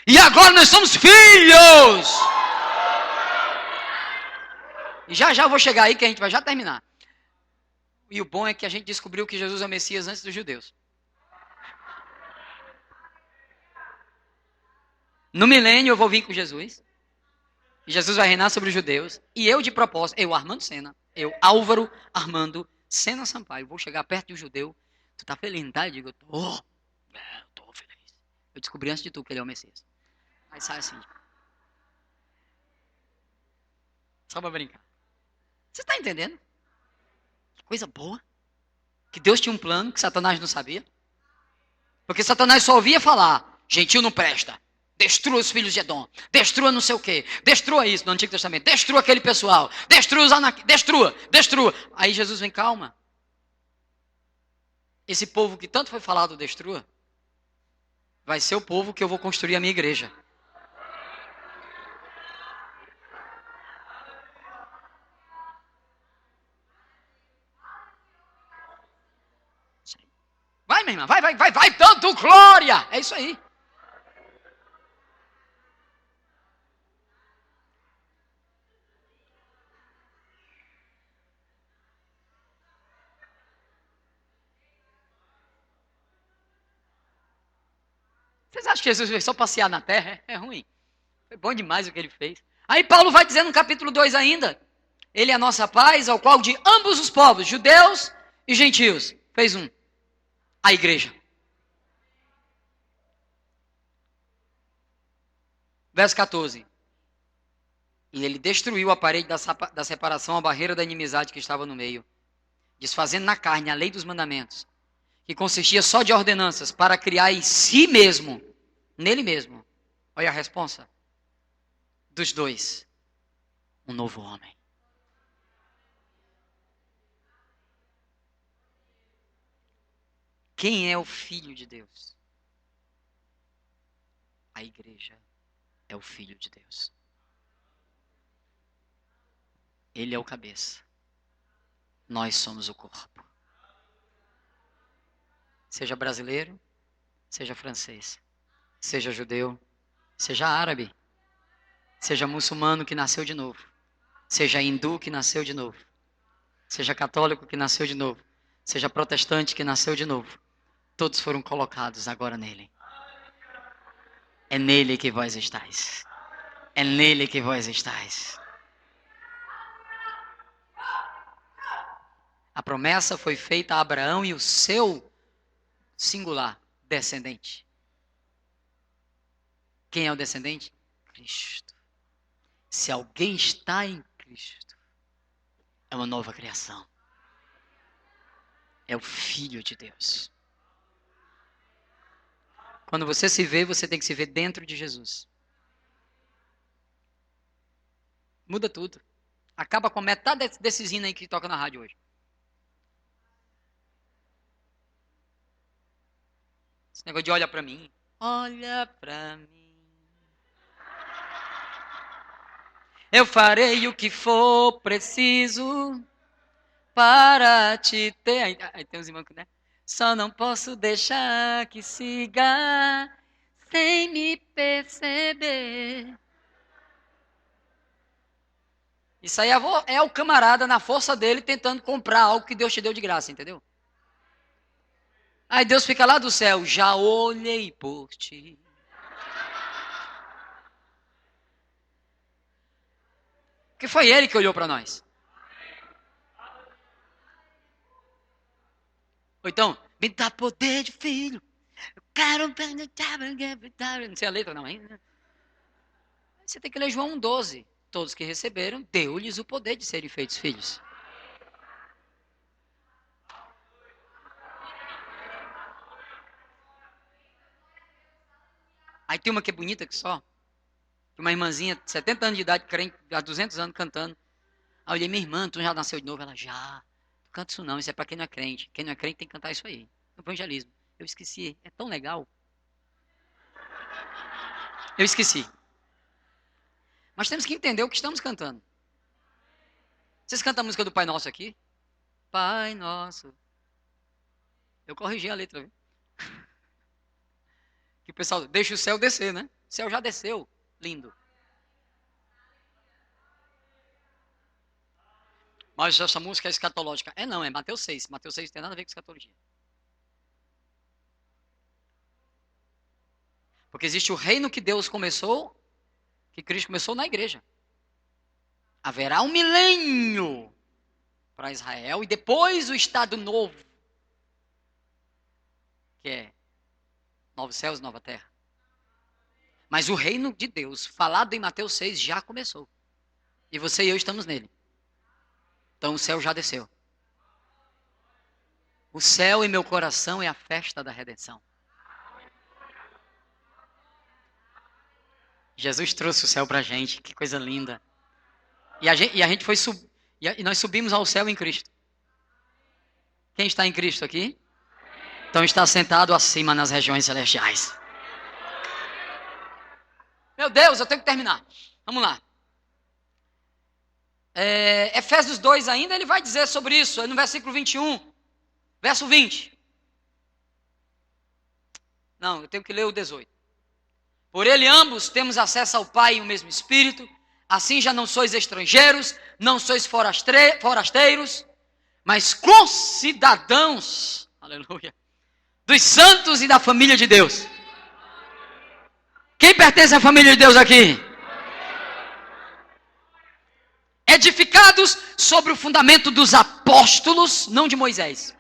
E agora nós somos filhos. E já eu vou chegar aí que a gente vai já terminar. E o bom é que a gente descobriu que Jesus é o Messias antes dos judeus. No milênio eu vou vir com Jesus. E Jesus vai reinar sobre os judeus. E eu de propósito, eu Armando Sena, eu Álvaro Armando Sena Sampaio, vou chegar perto de um judeu. Tu tá feliz, não tá? Eu digo, eu tô feliz. Eu descobri antes de tu que ele é o Messias. Aí sai assim. Só pra brincar. Você tá entendendo? Que coisa boa. Que Deus tinha um plano que Satanás não sabia. Porque Satanás só ouvia falar, gentil não presta. Destrua os filhos de Edom. Destrua não sei o quê. Destrua isso no Antigo Testamento. Destrua aquele pessoal. Destrua os anaquitas. Destrua. Aí Jesus vem, calma. Esse povo que tanto foi falado destrua, vai ser o povo que eu vou construir a minha igreja. Vai, minha irmã. Vai, tanto glória. É isso aí. Vocês acham que Jesus veio só passear na terra? É ruim. Foi bom demais o que ele fez. Aí Paulo vai dizer no capítulo 2 ainda. Ele é a nossa paz, ao qual de ambos os povos, judeus e gentios, fez um. A igreja. Verso 14. E ele destruiu a parede da separação, a barreira da inimizade que estava no meio, desfazendo na carne a lei dos mandamentos, que consistia só de ordenanças, para criar em si mesmo, nele mesmo, olha a responsa, dos dois, um novo homem. Quem é o Filho de Deus? A igreja é o Filho de Deus. Ele é o cabeça. Nós somos o corpo. Seja brasileiro, seja francês, seja judeu, seja árabe, seja muçulmano que nasceu de novo, Seja hindu que nasceu de novo. Seja católico que nasceu de novo. Seja protestante que nasceu de novo. Todos foram colocados agora nele. É nele que vós estáis. É nele que vós estáis. A promessa foi feita a Abraão e o seu singular descendente. Quem é o descendente? Cristo. Se alguém está em Cristo, é uma nova criação. É o Filho de Deus. Quando você se vê, você tem que se ver dentro de Jesus. Muda tudo. Acaba com metade desses hinos aí que toca na rádio hoje. Esse negócio de olha pra mim. Olha pra mim. Eu farei o que for preciso para te ter. Aí tem uns irmãos que, né? Só não posso deixar que siga sem me perceber. Isso aí é o camarada na força dele tentando comprar algo que Deus te deu de graça, entendeu? Aí Deus fica lá do céu, já olhei por ti. Porque foi ele que olhou para nós. Ou então, me dá poder de filho. Eu quero. Não sei a letra, não, hein? Você tem que ler João 1,12. Todos que receberam, deu-lhes o poder de serem feitos filhos. Aí tem uma que é bonita que só. Uma irmãzinha, 70 anos de idade, crente, há 200 anos cantando. Aí eu olhei, minha irmã, tu já nasceu de novo? Ela, já. Não canta isso não, isso é pra quem não é crente. Quem não é crente tem que cantar isso aí. Evangelismo. Eu esqueci, é tão legal. Eu esqueci. Mas temos que entender o que estamos cantando. Vocês cantam a música do Pai Nosso aqui? Pai Nosso. Eu corrigi a letra, viu? Que o pessoal deixa o céu descer, né? O céu já desceu. Lindo. Mas essa música é escatológica. É não, é Mateus 6. Mateus 6 não tem nada a ver com escatologia. Porque existe o reino que Deus começou, que Cristo começou na igreja. Haverá um milênio para Israel e depois o estado novo, que é novos céus e nova terra. Mas o reino de Deus, falado em Mateus 6, já começou. E você e eu estamos nele. Então o céu já desceu. O céu em meu coração é a festa da redenção. Jesus trouxe o céu pra gente, que coisa linda. E a gente foi e nós subimos ao céu em Cristo. Quem está em Cristo aqui? Então está sentado acima nas regiões celestiais. Meu Deus, eu tenho que terminar. Vamos lá. Efésios 2 ainda, ele vai dizer sobre isso, no versículo 21, verso 20. Não, eu tenho que ler o 18. Por ele ambos temos acesso ao Pai em um mesmo Espírito, assim já não sois estrangeiros, não sois forasteiros, mas concidadãos, aleluia, dos santos e da família de Deus. Quem pertence à família de Deus aqui? Edificados sobre o fundamento dos apóstolos, não de Moisés,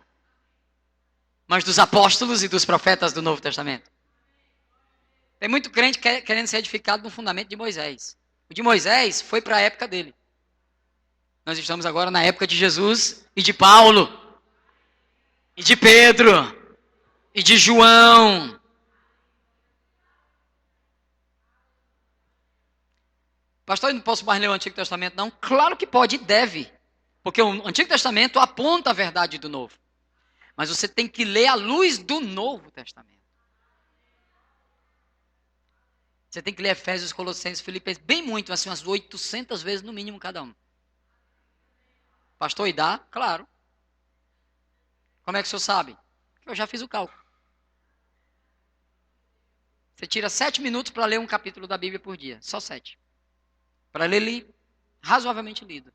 mas dos apóstolos e dos profetas do Novo Testamento. Tem muito crente querendo ser edificado no fundamento de Moisés. O de Moisés foi para a época dele. Nós estamos agora na época de Jesus e de Paulo, e de Pedro, e de João. Pastor, eu não posso mais ler o Antigo Testamento, não? Claro que pode e deve. Porque o Antigo Testamento aponta a verdade do Novo. Mas você tem que ler à luz do Novo Testamento. Você tem que ler Efésios, Colossenses, Filipenses, bem muito, assim, umas 800 vezes no mínimo cada um. Pastor, e dá? Claro. Como é que o senhor sabe? Eu já fiz o cálculo. Você tira 7 minutos para ler um capítulo da Bíblia por dia. Só 7. Para ler razoavelmente lido.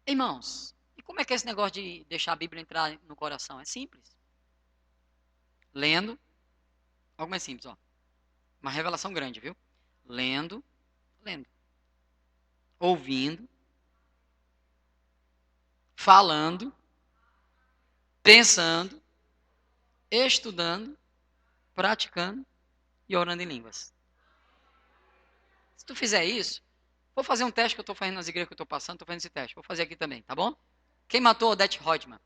Irmãos, e como é que é esse negócio de deixar a Bíblia entrar no coração? É simples. Lendo, algo mais simples, ó. Uma revelação grande, viu? Lendo, lendo. Ouvindo, falando, pensando, estudando, praticando e orando em línguas. Se tu fizer isso, vou fazer um teste que eu estou fazendo nas igrejas que eu estou passando, estou fazendo esse teste. Vou fazer aqui também, tá bom? Quem matou Odete Rodman?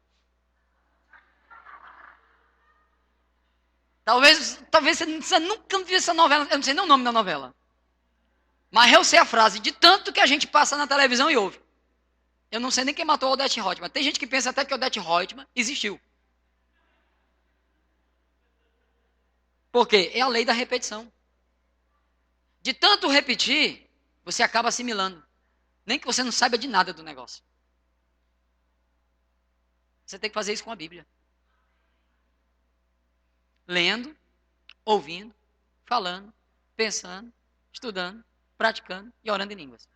Talvez você nunca viu essa novela, eu não sei nem o nome da novela. Mas eu sei a frase, de tanto que a gente passa na televisão e ouve. Eu não sei nem quem matou Odete Rodman. Tem gente que pensa até que Odete Rodman existiu. Por quê? É a lei da repetição. De tanto repetir, você acaba assimilando. Nem que você não saiba de nada do negócio. Você tem que fazer isso com a Bíblia. Lendo, ouvindo, falando, pensando, estudando, praticando e orando em línguas.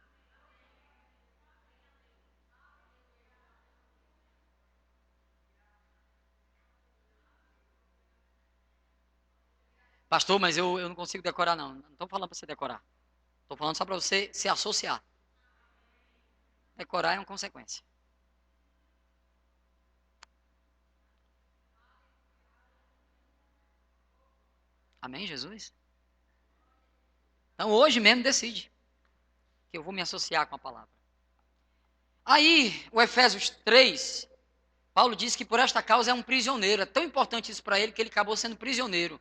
Pastor, mas eu não consigo decorar, não. Não estou falando para você decorar. Estou falando só para você se associar. Decorar é uma consequência. Amém, Jesus? Então hoje mesmo decide que eu vou me associar com a palavra. Aí, o Efésios 3, Paulo diz que por esta causa é um prisioneiro. É tão importante isso para ele que ele acabou sendo prisioneiro.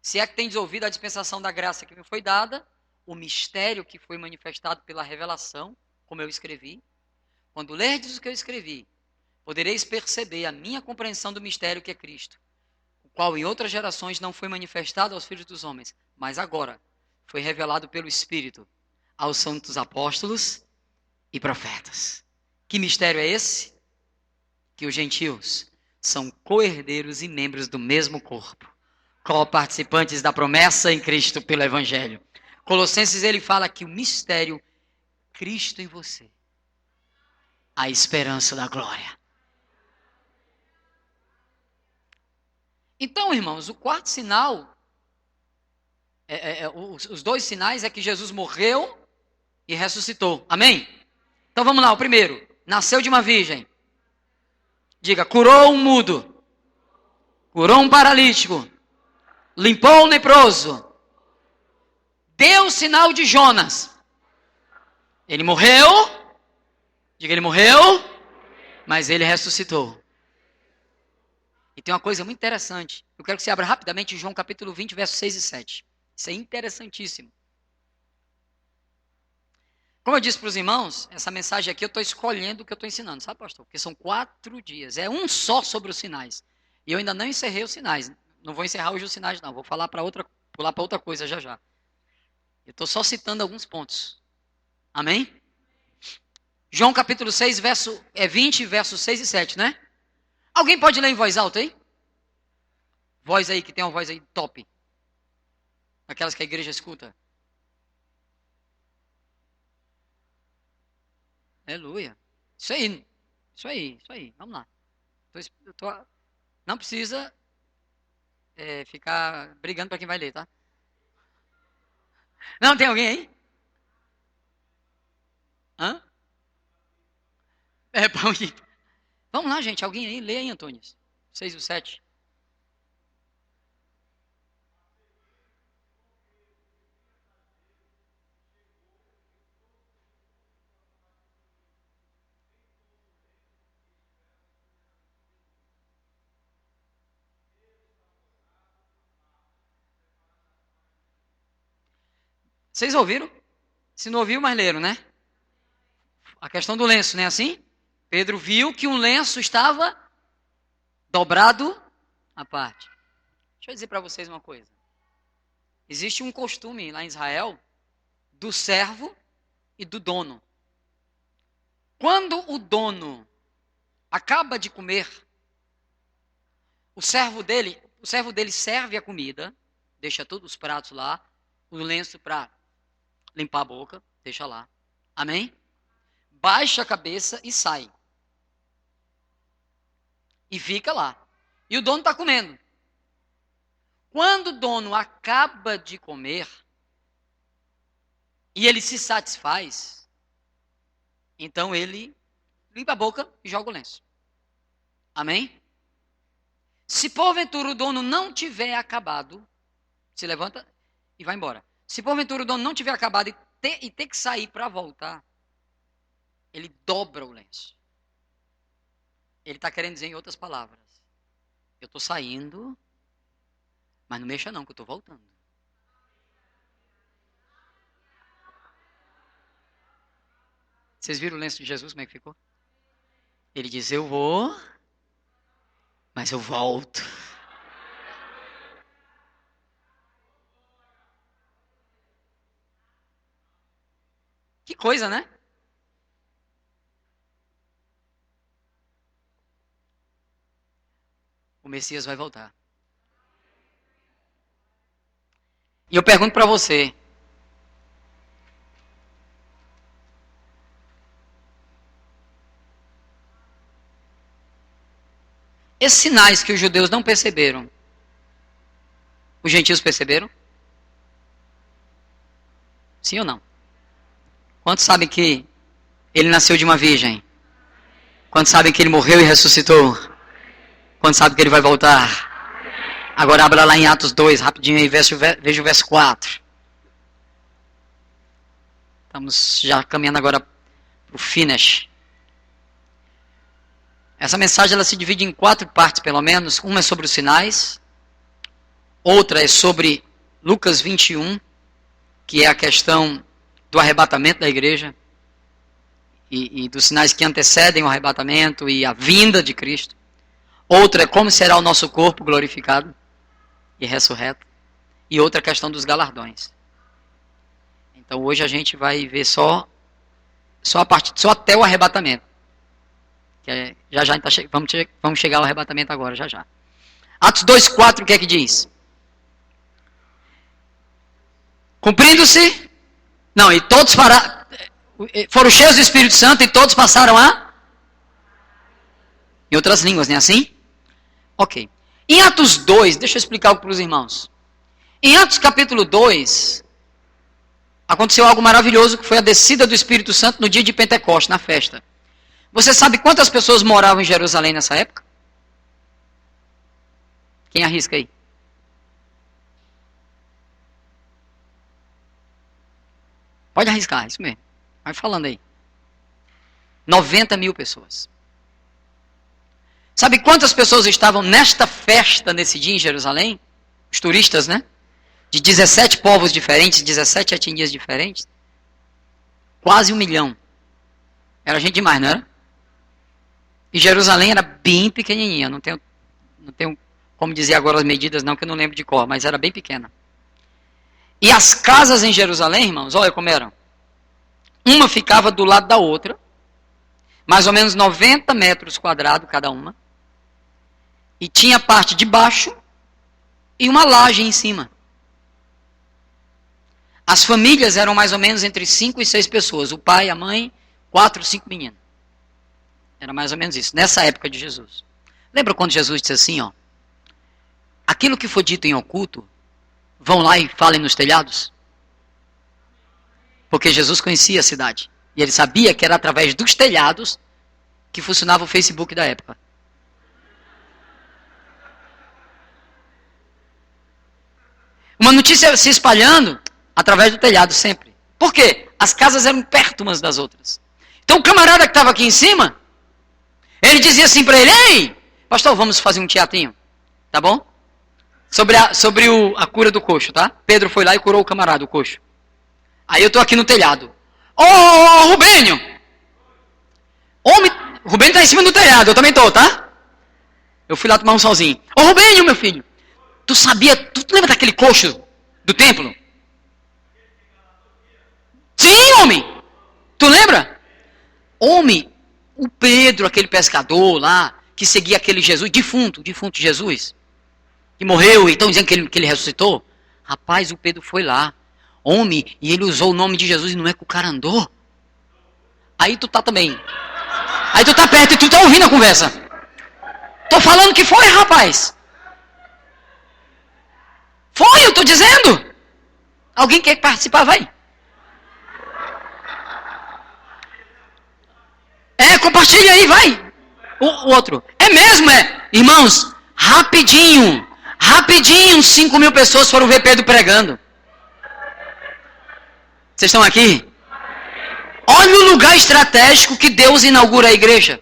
Se é que tem ouvido a dispensação da graça que me foi dada, o mistério que foi manifestado pela revelação, como eu escrevi. Quando lerdes o que eu escrevi, podereis perceber a minha compreensão do mistério que é Cristo, o qual em outras gerações não foi manifestado aos filhos dos homens, mas agora foi revelado pelo Espírito aos santos apóstolos e profetas. Que mistério é esse? Que os gentios são co-herdeiros e membros do mesmo corpo, co-participantes da promessa em Cristo pelo Evangelho. Colossenses ele fala que o mistério, Cristo em você, a esperança da glória. Então, irmãos, o quarto sinal, os dois sinais é que Jesus morreu e ressuscitou. Amém? Então vamos lá, o primeiro. Nasceu de uma virgem. Diga, curou um mudo. Curou um paralítico. Limpou um leproso. Deu o sinal de Jonas. Ele morreu. Diga, ele morreu. Mas ele ressuscitou. E tem uma coisa muito interessante. Eu quero que você abra rapidamente João capítulo 20, versos 6 e 7. Isso é interessantíssimo. Como eu disse para os irmãos, essa mensagem aqui eu estou escolhendo o que eu estou ensinando, sabe, pastor? Porque são 4 dias. É um só sobre os sinais. E eu ainda não encerrei os sinais. Não vou encerrar hoje os sinais, não. Vou pular para outra coisa já já. Eu estou só citando alguns pontos. Amém? João capítulo 6, 20, versos 6 e 7, né? Alguém pode ler em voz alta aí? Voz aí, que tem uma voz aí top. Aquelas que a igreja escuta. Aleluia. Isso aí. Isso aí, isso aí. Vamos lá. Não precisa ficar brigando para quem vai ler, tá? Não, tem alguém aí? Hã? Pão aqui. Vamos lá, gente. Alguém aí? Lê aí, Antônio. 6 e 7. Vocês ouviram? Se não ouviu, mas leram, né? A questão do lenço, não é assim? Pedro viu que um lenço estava dobrado à parte. Deixa eu dizer para vocês uma coisa. Existe um costume lá em Israel do servo e do dono. Quando o dono acaba de comer, o servo O servo dele serve a comida, deixa todos os pratos lá, o lenço para limpar a boca, deixa lá. Amém? Baixa a cabeça e sai. E fica lá. E o dono está comendo. Quando o dono acaba de comer, e ele se satisfaz, então ele limpa a boca e joga o lenço. Amém? Se porventura o dono não tiver acabado, se levanta e vai embora. Se porventura o dono não tiver acabado e ter que sair para voltar, ele dobra o lenço. Ele está querendo dizer em outras palavras: eu estou saindo, mas não mexa não, que eu estou voltando. Vocês viram o lenço de Jesus, como é que ficou? Ele diz, eu vou, mas eu volto. Que coisa, né? O Messias vai voltar. E eu pergunto para você, esses sinais que os judeus não perceberam, os gentios perceberam? Sim ou não? Quantos sabem que ele nasceu de uma virgem? Quantos sabem que ele morreu e ressuscitou? Quantos sabem que ele vai voltar? Agora abra lá em Atos 2, rapidinho aí, veja o verso 4. Estamos já caminhando agora para o finish. Essa mensagem ela se divide em 4 partes, pelo menos. Uma é sobre os sinais. Outra é sobre Lucas 21, que é a questão do arrebatamento da igreja. E dos sinais que antecedem o arrebatamento e a vinda de Cristo. Outra é como será o nosso corpo glorificado e ressurreto. E outra é a questão dos galardões. Então hoje a gente vai ver só até o arrebatamento. Já vamos chegar ao arrebatamento agora, já. Atos 2,4, o que é que diz? Cumprindo-se, não, e todos foram cheios do Espírito Santo e todos passaram em outras línguas, não é assim? Ok. Em Atos 2, deixa eu explicar algo para os irmãos. Em Atos capítulo 2, aconteceu algo maravilhoso, que foi a descida do Espírito Santo no dia de Pentecostes, na festa. Você sabe quantas pessoas moravam em Jerusalém nessa época? Quem arrisca aí? Pode arriscar, isso mesmo. Vai falando aí. 90 mil pessoas. Sabe quantas pessoas estavam nesta festa nesse dia em Jerusalém? Os turistas, né? De 17 povos diferentes, 17 etnias diferentes. Quase 1 milhão. Era gente demais, não era? E Jerusalém era bem pequenininha. Não tenho como dizer agora as medidas não, que eu não lembro de cor, mas era bem pequena. E as casas em Jerusalém, irmãos, olha como eram. Uma ficava do lado da outra, mais ou menos 90 metros quadrados cada uma. E tinha a parte de baixo e uma laje em cima. As famílias eram mais ou menos entre 5 e 6 pessoas. O pai, a mãe, 4, 5 meninos. Era mais ou menos isso, nessa época de Jesus. Lembra quando Jesus disse assim, ó? Aquilo que for dito em oculto, vão lá e falem nos telhados? Porque Jesus conhecia a cidade. E ele sabia que era através dos telhados que funcionava o Facebook da época. Uma notícia se espalhando através do telhado sempre. Por quê? As casas eram perto umas das outras. Então o camarada que estava aqui em cima, ele dizia assim para ele, ei, pastor, vamos fazer um teatrinho, tá bom? Sobre a cura do coxo, tá? Pedro foi lá e curou o camarada, o coxo. Aí eu tô aqui no telhado. Ô, Rubênio! Rubênio tá em cima do telhado, eu também tô, tá? Eu fui lá tomar um solzinho. Ô, Rubênio, meu filho! Tu lembra daquele coxo do templo? Sim, homem! Tu lembra? Homem, o Pedro, aquele pescador lá, que seguia aquele Jesus, defunto Jesus. que morreu e estão dizendo que ele ressuscitou. Rapaz, o Pedro foi lá, homem, e ele usou o nome de Jesus e não é que o cara andou. Aí tu tá também. Aí tu tá perto e tu tá ouvindo a conversa. Tô falando que foi, rapaz. Foi, eu tô dizendo. Alguém quer participar, vai. Compartilha aí, vai. O outro. É mesmo, é. Irmãos, rapidinho, 5.000 pessoas foram ver Pedro pregando. Vocês estão aqui? Olha o lugar estratégico que Deus inaugura a igreja.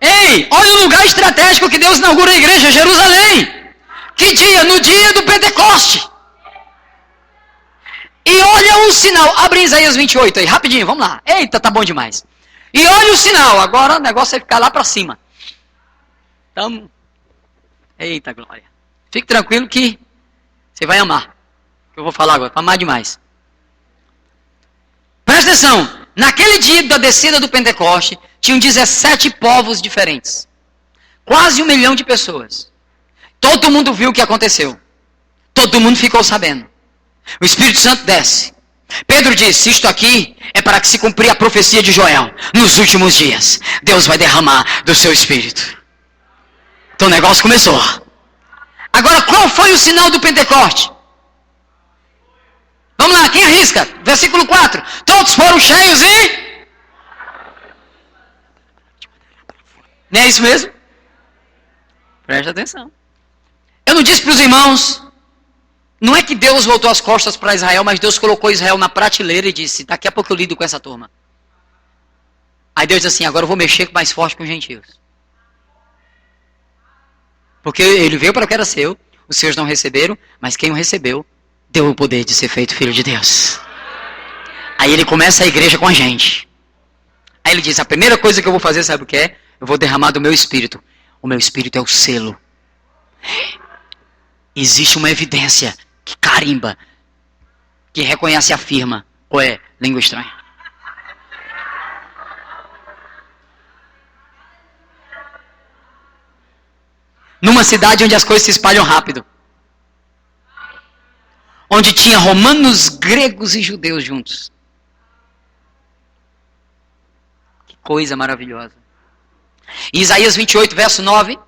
Ei, olha o lugar estratégico que Deus inaugura a igreja, Jerusalém. Que dia? No dia do Pentecoste. E olha o sinal. Abre Isaías 28 aí, rapidinho, vamos lá. Eita, tá bom demais. E olha o sinal. Agora o negócio é ficar lá para cima. Então, eita glória. Fique tranquilo que você vai amar. Que eu vou falar agora, vai amar demais. Presta atenção. Naquele dia da descida do Pentecoste, tinham 17 povos diferentes. Quase 1 milhão de pessoas. Todo mundo viu o que aconteceu. Todo mundo ficou sabendo. O Espírito Santo desce. Pedro disse, isto aqui é para que se cumprir a profecia de Joel. Nos últimos dias, Deus vai derramar do seu Espírito. Então o negócio começou. Agora, qual foi o sinal do Pentecoste? Vamos lá, quem arrisca? Versículo 4. Todos foram cheios e... Não é isso mesmo? Preste atenção. Eu não disse para os irmãos... Não é que Deus voltou as costas para Israel, mas Deus colocou Israel na prateleira e disse, daqui a pouco eu lido com essa turma. Aí Deus disse assim, agora eu vou mexer mais forte com os gentios. Porque ele veio para o que era seu, os seus não receberam, mas quem o recebeu, deu o poder de ser feito filho de Deus. Aí ele começa a igreja com a gente. Aí ele diz, a primeira coisa que eu vou fazer, sabe o que é? Eu vou derramar do meu espírito. O meu espírito é o selo. Existe uma evidência que carimba, que reconhece e afirma qual é língua estranha. Numa cidade onde as coisas se espalham rápido. Onde tinha romanos, gregos e judeus juntos. Que coisa maravilhosa. Em Isaías 28, verso 9,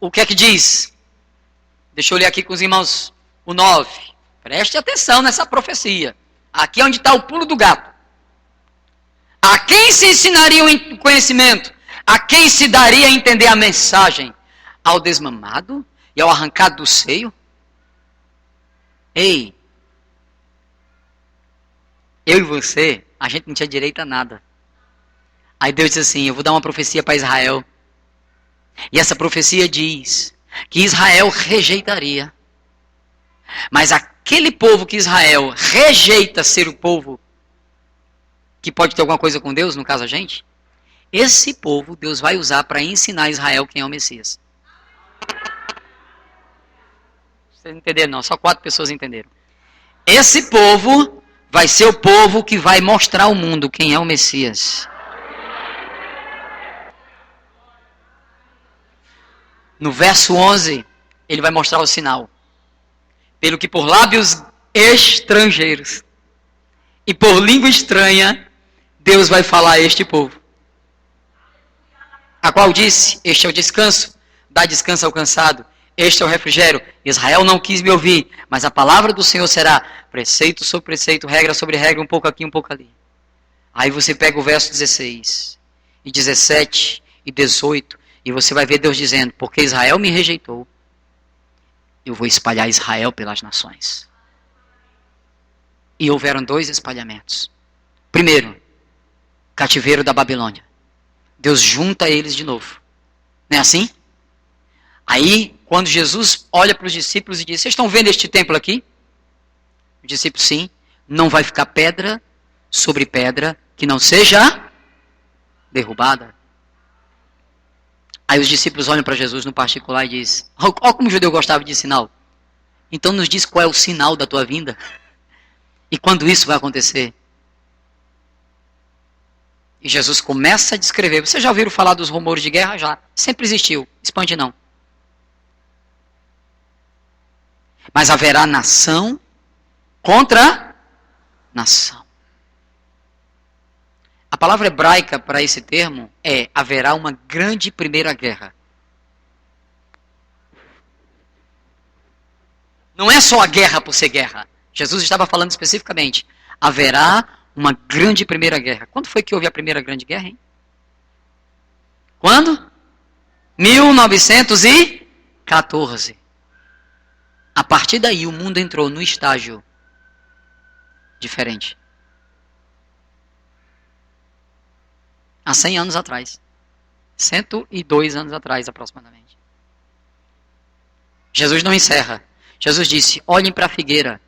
o que é que diz? Deixa eu ler aqui com os irmãos o 9. Preste atenção nessa profecia. Aqui é onde está o pulo do gato. A quem se ensinaria o conhecimento? A quem se daria a entender a mensagem? Ao desmamado e ao arrancado do seio? Ei, eu e você, a gente não tinha direito a nada. Aí Deus disse assim, eu vou dar uma profecia para Israel. E essa profecia diz que Israel rejeitaria. Mas aquele povo que Israel rejeita ser o povo que pode ter alguma coisa com Deus, no caso a gente, esse povo Deus vai usar para ensinar a Israel quem é o Messias. Vocês não entenderam não, só 4 pessoas entenderam. Esse povo vai ser o povo que vai mostrar ao mundo quem é o Messias. No verso 11, ele vai mostrar o sinal. Pelo que por lábios estrangeiros e por língua estranha, Deus vai falar a este povo. A qual disse, este é o descanso, dá descanso ao cansado, este é o refrigério. Israel não quis me ouvir, mas a palavra do Senhor será preceito sobre preceito, regra sobre regra, um pouco aqui, um pouco ali. Aí você pega o verso 16, e 17, e 18, e você vai ver Deus dizendo, porque Israel me rejeitou, eu vou espalhar Israel pelas nações. E houveram 2 espalhamentos. Primeiro, cativeiro da Babilônia. Deus junta eles de novo. Não é assim? Aí, quando Jesus olha para os discípulos e diz, vocês estão vendo este templo aqui? Os discípulos, sim. Não vai ficar pedra sobre pedra que não seja derrubada. Aí os discípulos olham para Jesus no particular e dizem, olha como o judeu gostava de sinal. Então nos diz qual é o sinal da tua vinda. E quando isso vai acontecer? E Jesus começa a descrever. Vocês já ouviram falar dos rumores de guerra? Já. Sempre existiu. Expande não. Mas haverá nação contra nação. A palavra hebraica para esse termo é: haverá uma grande primeira guerra. Não é só a guerra por ser guerra. Jesus estava falando especificamente: haverá uma grande primeira guerra. Quando foi que houve a primeira grande guerra, hein? Quando? 1914. A partir daí o mundo entrou no estágio diferente. Há 100 anos atrás. 102 anos atrás, aproximadamente. Jesus não encerra. Jesus disse: olhem para a figueira.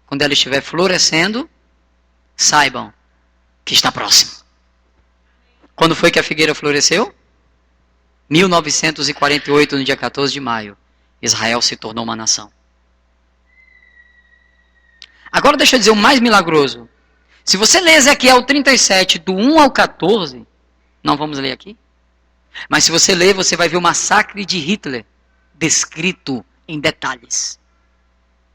Quando ela estiver florescendo, saibam que está próximo. Quando foi que a figueira floresceu? 1948, no dia 14 de maio. Israel se tornou uma nação. Agora deixa eu dizer o mais milagroso. Se você ler Ezequiel 37, do 1 ao 14, não vamos ler aqui, mas se você ler, você vai ver o massacre de Hitler descrito em detalhes.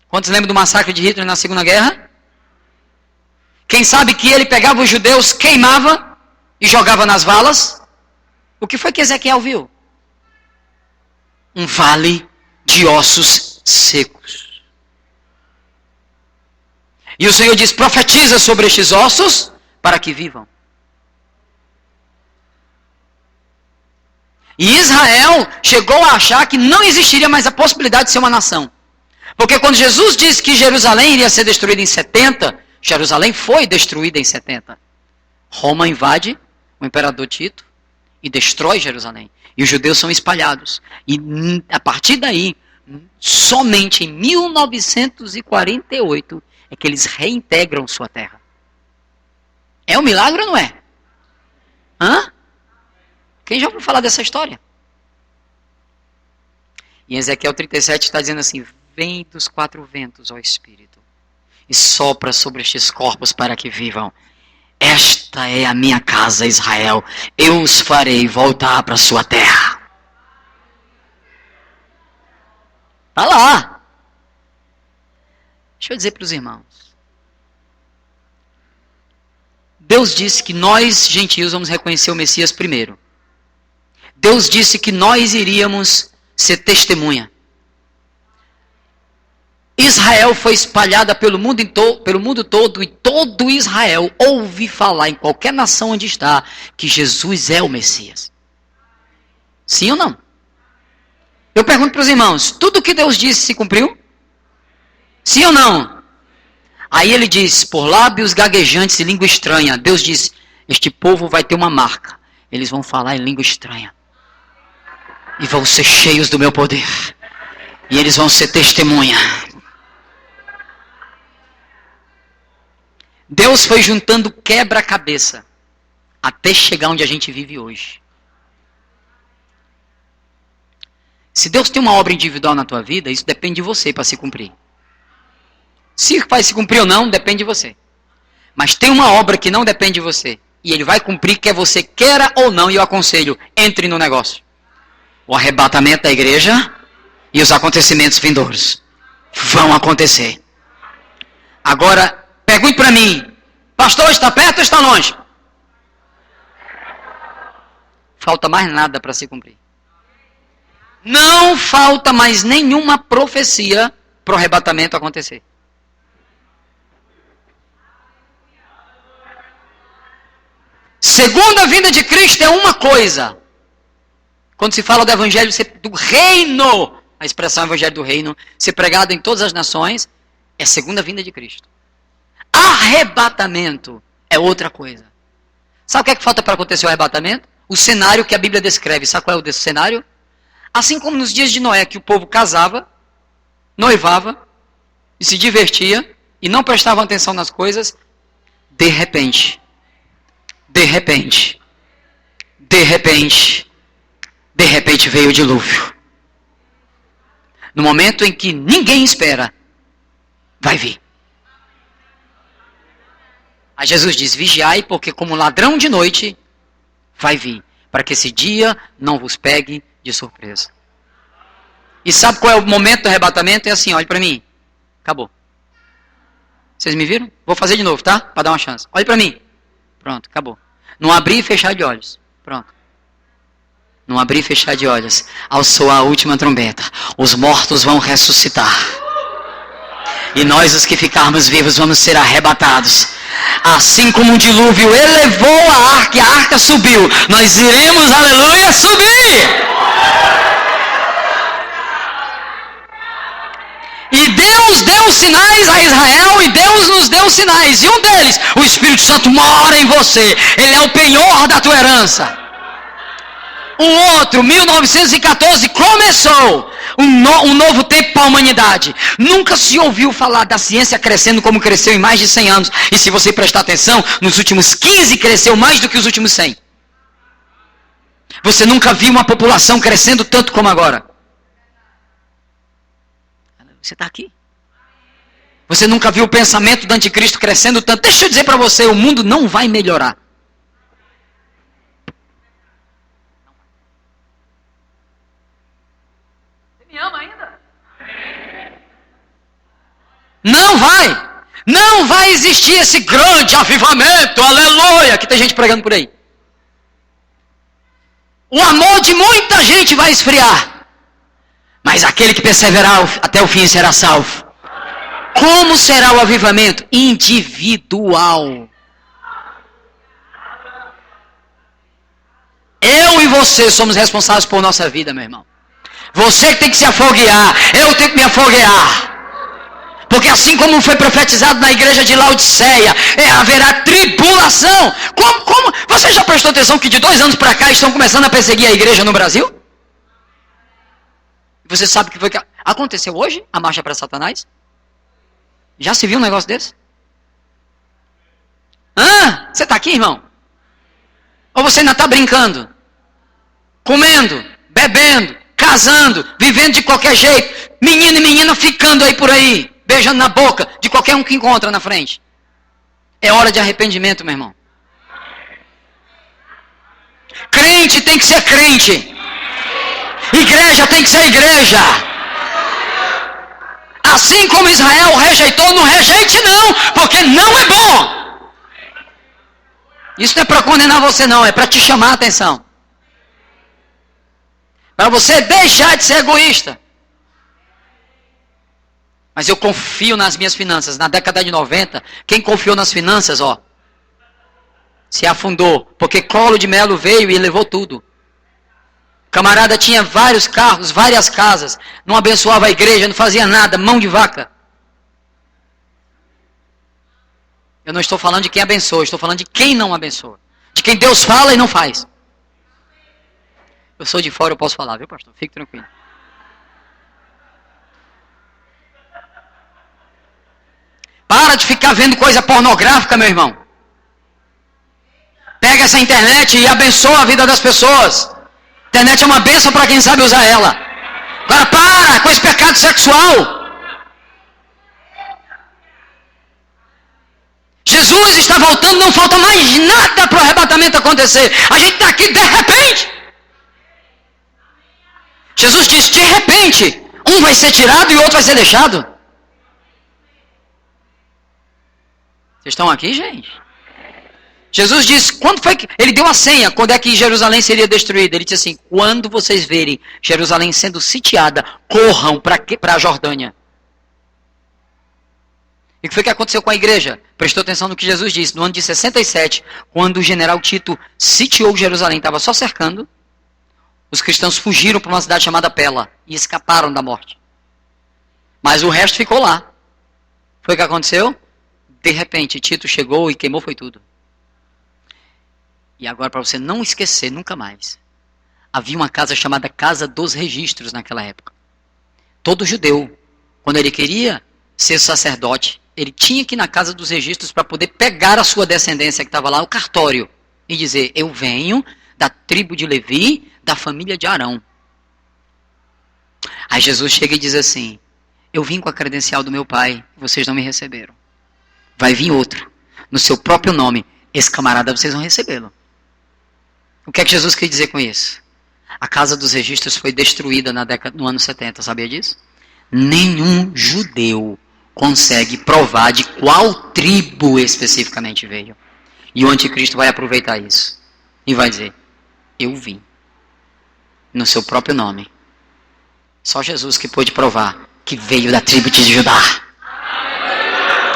Quantos lembram do massacre de Hitler na Segunda Guerra? Quem sabe que ele pegava os judeus, queimava e jogava nas valas? O que foi que Ezequiel viu? Um vale de ossos secos. E o Senhor diz: profetiza sobre estes ossos para que vivam. E Israel chegou a achar que não existiria mais a possibilidade de ser uma nação. Porque quando Jesus disse que Jerusalém iria ser destruída em 70, Jerusalém foi destruída em 70. Roma invade o imperador Tito e destrói Jerusalém. E os judeus são espalhados. E a partir daí, somente em 1948, é que eles reintegram sua terra. É um milagre ou não é? Hã? Quem já ouviu falar dessa história? E Ezequiel 37 está dizendo assim: vem dos 4 ventos, ó Espírito, e sopra sobre estes corpos para que vivam. Esta é a minha casa, Israel. Eu os farei voltar para a sua terra. Está lá. Deixa eu dizer para os irmãos. Deus disse que nós, gentios, vamos reconhecer o Messias primeiro. Deus disse que nós iríamos ser testemunha. Israel foi espalhada pelo mundo todo, e todo Israel ouve falar em qualquer nação onde está que Jesus é o Messias. Sim ou não? Eu pergunto para os irmãos: tudo que Deus disse se cumpriu? Sim ou não? Aí ele diz: por lábios gaguejantes e língua estranha. Deus diz: este povo vai ter uma marca. Eles vão falar em língua estranha. E vão ser cheios do meu poder. E eles vão ser testemunha. Deus foi juntando quebra-cabeça até chegar onde a gente vive hoje. Se Deus tem uma obra individual na tua vida, isso depende de você para se cumprir. Se vai se cumprir ou não, depende de você. Mas tem uma obra que não depende de você. E ele vai cumprir, quer você queira ou não, e eu aconselho: entre no negócio. O arrebatamento da igreja e os acontecimentos vindouros vão acontecer. Agora, pergunte para mim: pastor, está perto ou está longe? Falta mais nada para se cumprir. Não falta mais nenhuma profecia para o arrebatamento acontecer. Segunda vinda de Cristo é uma coisa. Quando se fala do evangelho do reino, a expressão evangelho do reino, ser pregado em todas as nações, é segunda vinda de Cristo. Arrebatamento é outra coisa. Sabe o que é que falta para acontecer o arrebatamento? O cenário que a Bíblia descreve. Sabe qual é o desse cenário? Assim como nos dias de Noé, que o povo casava, noivava, e se divertia, e não prestava atenção nas coisas, de repente, veio o dilúvio. No momento em que ninguém espera, vai vir. Aí Jesus diz: vigiai, porque como ladrão de noite, vai vir, para que esse dia não vos pegue de surpresa. E sabe qual é o momento do arrebatamento? É assim, olhe para mim. Acabou. Vocês me viram? Vou fazer de novo, tá? Para dar uma chance. Olhe para mim. Pronto, acabou. Não abrir e fechar de olhos. Pronto. Não abrir e fechar de olhos. Ao soar a última trombeta, os mortos vão ressuscitar. E nós, os que ficarmos vivos, vamos ser arrebatados. Assim como o dilúvio elevou a arca e a arca subiu, nós iremos, aleluia, subir. E Deus deu sinais a Israel e Deus nos deu sinais. E um deles, o Espírito Santo mora em você. Ele é o penhor da tua herança. O outro, 1914, começou um novo tempo para a humanidade. Nunca se ouviu falar da ciência crescendo como cresceu em mais de 100 anos. E se você prestar atenção, nos últimos 15 cresceu mais do que os últimos 100. Você nunca viu uma população crescendo tanto como agora. Você está aqui? Você nunca viu o pensamento do anticristo crescendo tanto. Deixa eu dizer para você, o mundo não vai melhorar. Me ama ainda? Não vai existir esse grande avivamento, aleluia, que tem gente pregando por aí. O amor de muita gente vai esfriar, mas aquele que perseverar até o fim será salvo. Como será o avivamento? Individual. Eu e você somos responsáveis por nossa vida, meu irmão. Você que tem que se afoguear, eu tenho que me afoguear. Porque assim como foi profetizado na igreja de Laodiceia, haverá tribulação. Como? Você já prestou atenção que de 2 anos para cá estão começando a perseguir a igreja no Brasil? Você sabe o que foi que aconteceu hoje? A marcha para Satanás? Já se viu um negócio desse? Você está aqui, irmão? Ou você ainda está brincando? Comendo, bebendo, casando, vivendo de qualquer jeito, menino e menina ficando aí por aí, beijando na boca de qualquer um que encontra na frente. É hora de arrependimento, meu irmão. Crente tem que ser crente. Igreja tem que ser igreja. Assim como Israel rejeitou, não rejeite não, porque não é bom. Isso não é para condenar você não, é para te chamar a atenção. Para você deixar de ser egoísta. Mas eu confio nas minhas finanças. Na década de 90, quem confiou nas finanças, se afundou. Porque Collor de Mello veio e levou tudo. O camarada tinha vários carros, várias casas. Não abençoava a igreja, não fazia nada, mão de vaca. Eu não estou falando de quem abençoa, estou falando de quem não abençoa. De quem Deus fala e não faz. Eu sou de fora, eu posso falar, viu, pastor? Fique tranquilo. Para de ficar vendo coisa pornográfica, meu irmão. Pega essa internet e abençoa a vida das pessoas. A internet é uma bênção para quem sabe usar ela. Agora para com esse pecado sexual. Jesus está voltando, não falta mais nada para o arrebatamento acontecer. A gente está aqui de repente. Jesus disse, de repente, um vai ser tirado e o outro vai ser deixado. Vocês estão aqui, gente? Jesus disse, quando foi que... Ele deu a senha, quando é que Jerusalém seria destruída. Ele disse assim, quando vocês verem Jerusalém sendo sitiada, corram para a Jordânia. E o que foi que aconteceu com a igreja? Prestou atenção no que Jesus disse. No ano de 67, quando o general Tito sitiou Jerusalém, estava só cercando, os cristãos fugiram para uma cidade chamada Pela e escaparam da morte. Mas o resto ficou lá. Foi o que aconteceu? De repente, Tito chegou e queimou foi tudo. E agora, para você não esquecer nunca mais, havia uma casa chamada Casa dos Registros naquela época. Todo judeu, quando ele queria ser sacerdote, ele tinha que ir na Casa dos Registros para poder pegar a sua descendência que estava lá, o cartório, e dizer, eu venho da tribo de Levi, da família de Arão. Aí Jesus chega e diz assim, eu vim com a credencial do meu pai, vocês não me receberam. Vai vir outro, no seu próprio nome, esse camarada vocês vão recebê-lo. O que é que Jesus quer dizer com isso? A casa dos registros foi destruída no ano 70, sabia disso? Nenhum judeu consegue provar de qual tribo especificamente veio. E o anticristo vai aproveitar isso. E vai dizer, eu vim. No seu próprio nome. Só Jesus que pôde provar que veio da tribo de Judá.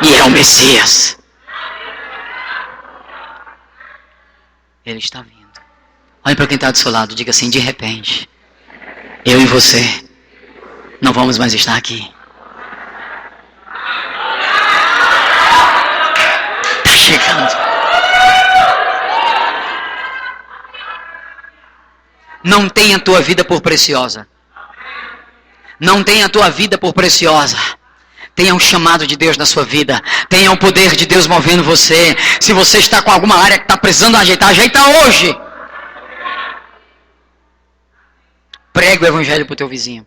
E é o Messias. Ele está vindo. Olhe para quem está do seu lado, diga assim, de repente, eu e você não vamos mais estar aqui. Está chegando. Não tenha a tua vida por preciosa. Não tenha a tua vida por preciosa. Tenha um chamado de Deus na sua vida. Tenha o poder de Deus movendo você. Se você está com alguma área que está precisando ajeitar, ajeita hoje. Prega o evangelho para o teu vizinho.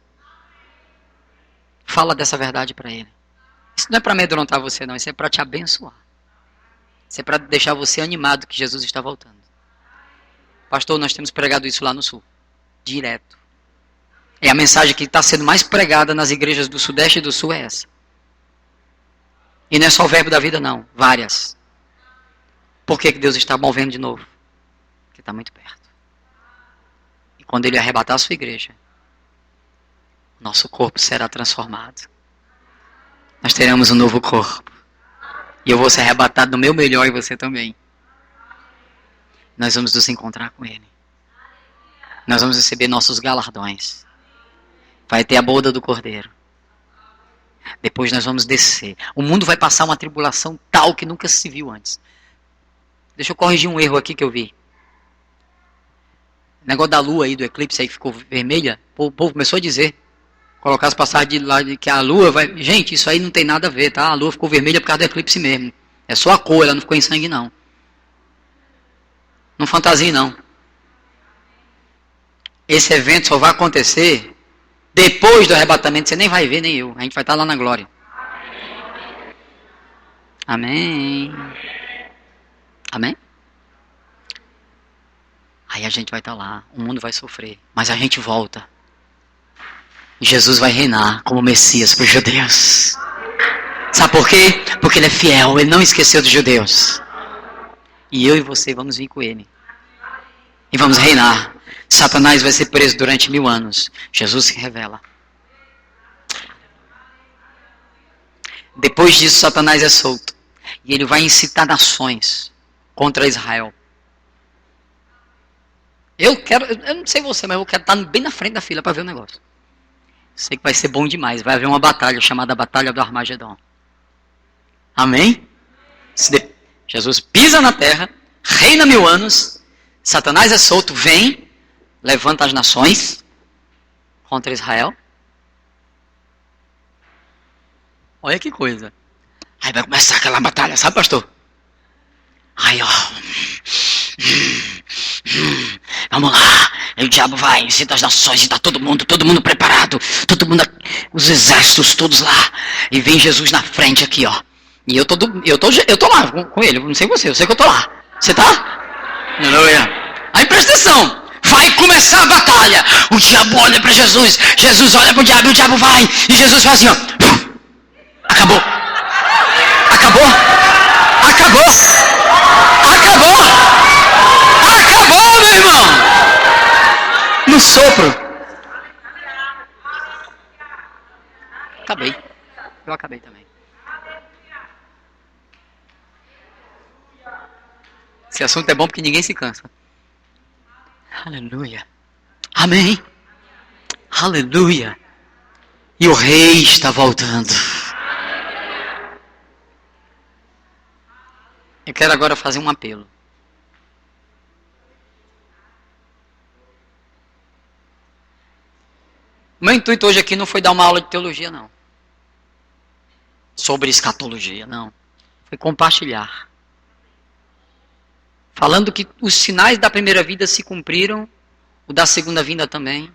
Fala dessa verdade para ele. Isso não é para amedrontar você, não. Isso é para te abençoar. Isso é para deixar você animado que Jesus está voltando. Pastor, nós temos pregado isso lá no Sul. Direto. É a mensagem que está sendo mais pregada nas igrejas do Sudeste e do Sul é essa. E não é só o verbo da vida, não. Várias. Por que Deus está movendo de novo? Porque está muito perto. E quando Ele arrebatar a sua igreja, nosso corpo será transformado. Nós teremos um novo corpo. E eu vou ser arrebatado no meu melhor e você também. Nós vamos nos encontrar com Ele. Nós vamos receber nossos galardões. Vai ter a boda do Cordeiro. Depois nós vamos descer. O mundo vai passar uma tribulação tal que nunca se viu antes. Deixa eu corrigir um erro aqui que eu vi. O negócio da lua aí, do eclipse aí que ficou vermelha. O povo começou a dizer. Colocar as passagens de lá de que a lua vai... Gente, isso aí não tem nada a ver, tá? A lua ficou vermelha por causa do eclipse mesmo. É só a cor, ela não ficou em sangue não. Não fantasia não. Esse evento só vai acontecer depois do arrebatamento. Você nem vai ver, nem eu. A gente vai estar lá na glória. Amém. Amém? Aí a gente vai estar lá. O mundo vai sofrer. Mas a gente volta. E Jesus vai reinar como Messias para os judeus. Sabe por quê? Porque Ele é fiel. Ele não esqueceu dos judeus. E eu e você vamos vir com Ele. E vamos reinar. Satanás vai ser preso durante 1000 anos. Jesus se revela. Depois disso, Satanás é solto. E ele vai incitar nações contra Israel. Eu não sei você, mas eu quero estar bem na frente da fila para ver o negócio. Sei que vai ser bom demais. Vai haver uma batalha chamada Batalha do Armagedon. Amém? Jesus pisa na terra, reina 1000 anos, Satanás é solto, vem, levanta as nações contra Israel. Olha que coisa. Aí vai começar aquela batalha, sabe, pastor? Aí, ó. Vamos lá. Aí o diabo vai, incita as nações e tá todo mundo preparado. Todo mundo, os exércitos todos lá. E vem Jesus na frente aqui, ó. E eu tô lá com ele. Não sei você, eu sei que eu tô lá. Você tá? Aleluia. Aí presta atenção. Vai começar a batalha. O diabo olha para Jesus. Jesus olha para o diabo e o diabo vai. E Jesus faz assim, ó. Acabou. Acabou. Acabou. Acabou. Acabou, meu irmão. No sopro. Acabei. Eu acabei também. Esse assunto é bom porque ninguém se cansa. Aleluia. Amém. Aleluia. E o rei está voltando. Eu quero agora fazer um apelo. O meu intuito hoje aqui não foi dar uma aula de teologia, não. Sobre escatologia, não. Foi compartilhar. Falando que os sinais da primeira vida se cumpriram, o da segunda vinda também.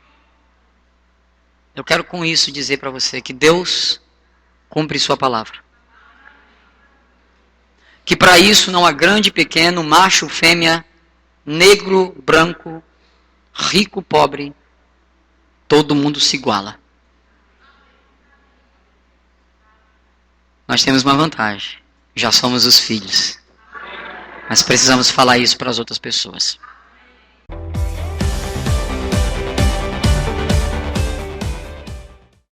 Eu quero com isso dizer para você que Deus cumpre sua palavra. Que para isso não há grande, pequeno, macho, fêmea, negro, branco, rico, pobre, todo mundo se iguala. Nós temos uma vantagem. Já somos os filhos. Mas precisamos falar isso para as outras pessoas.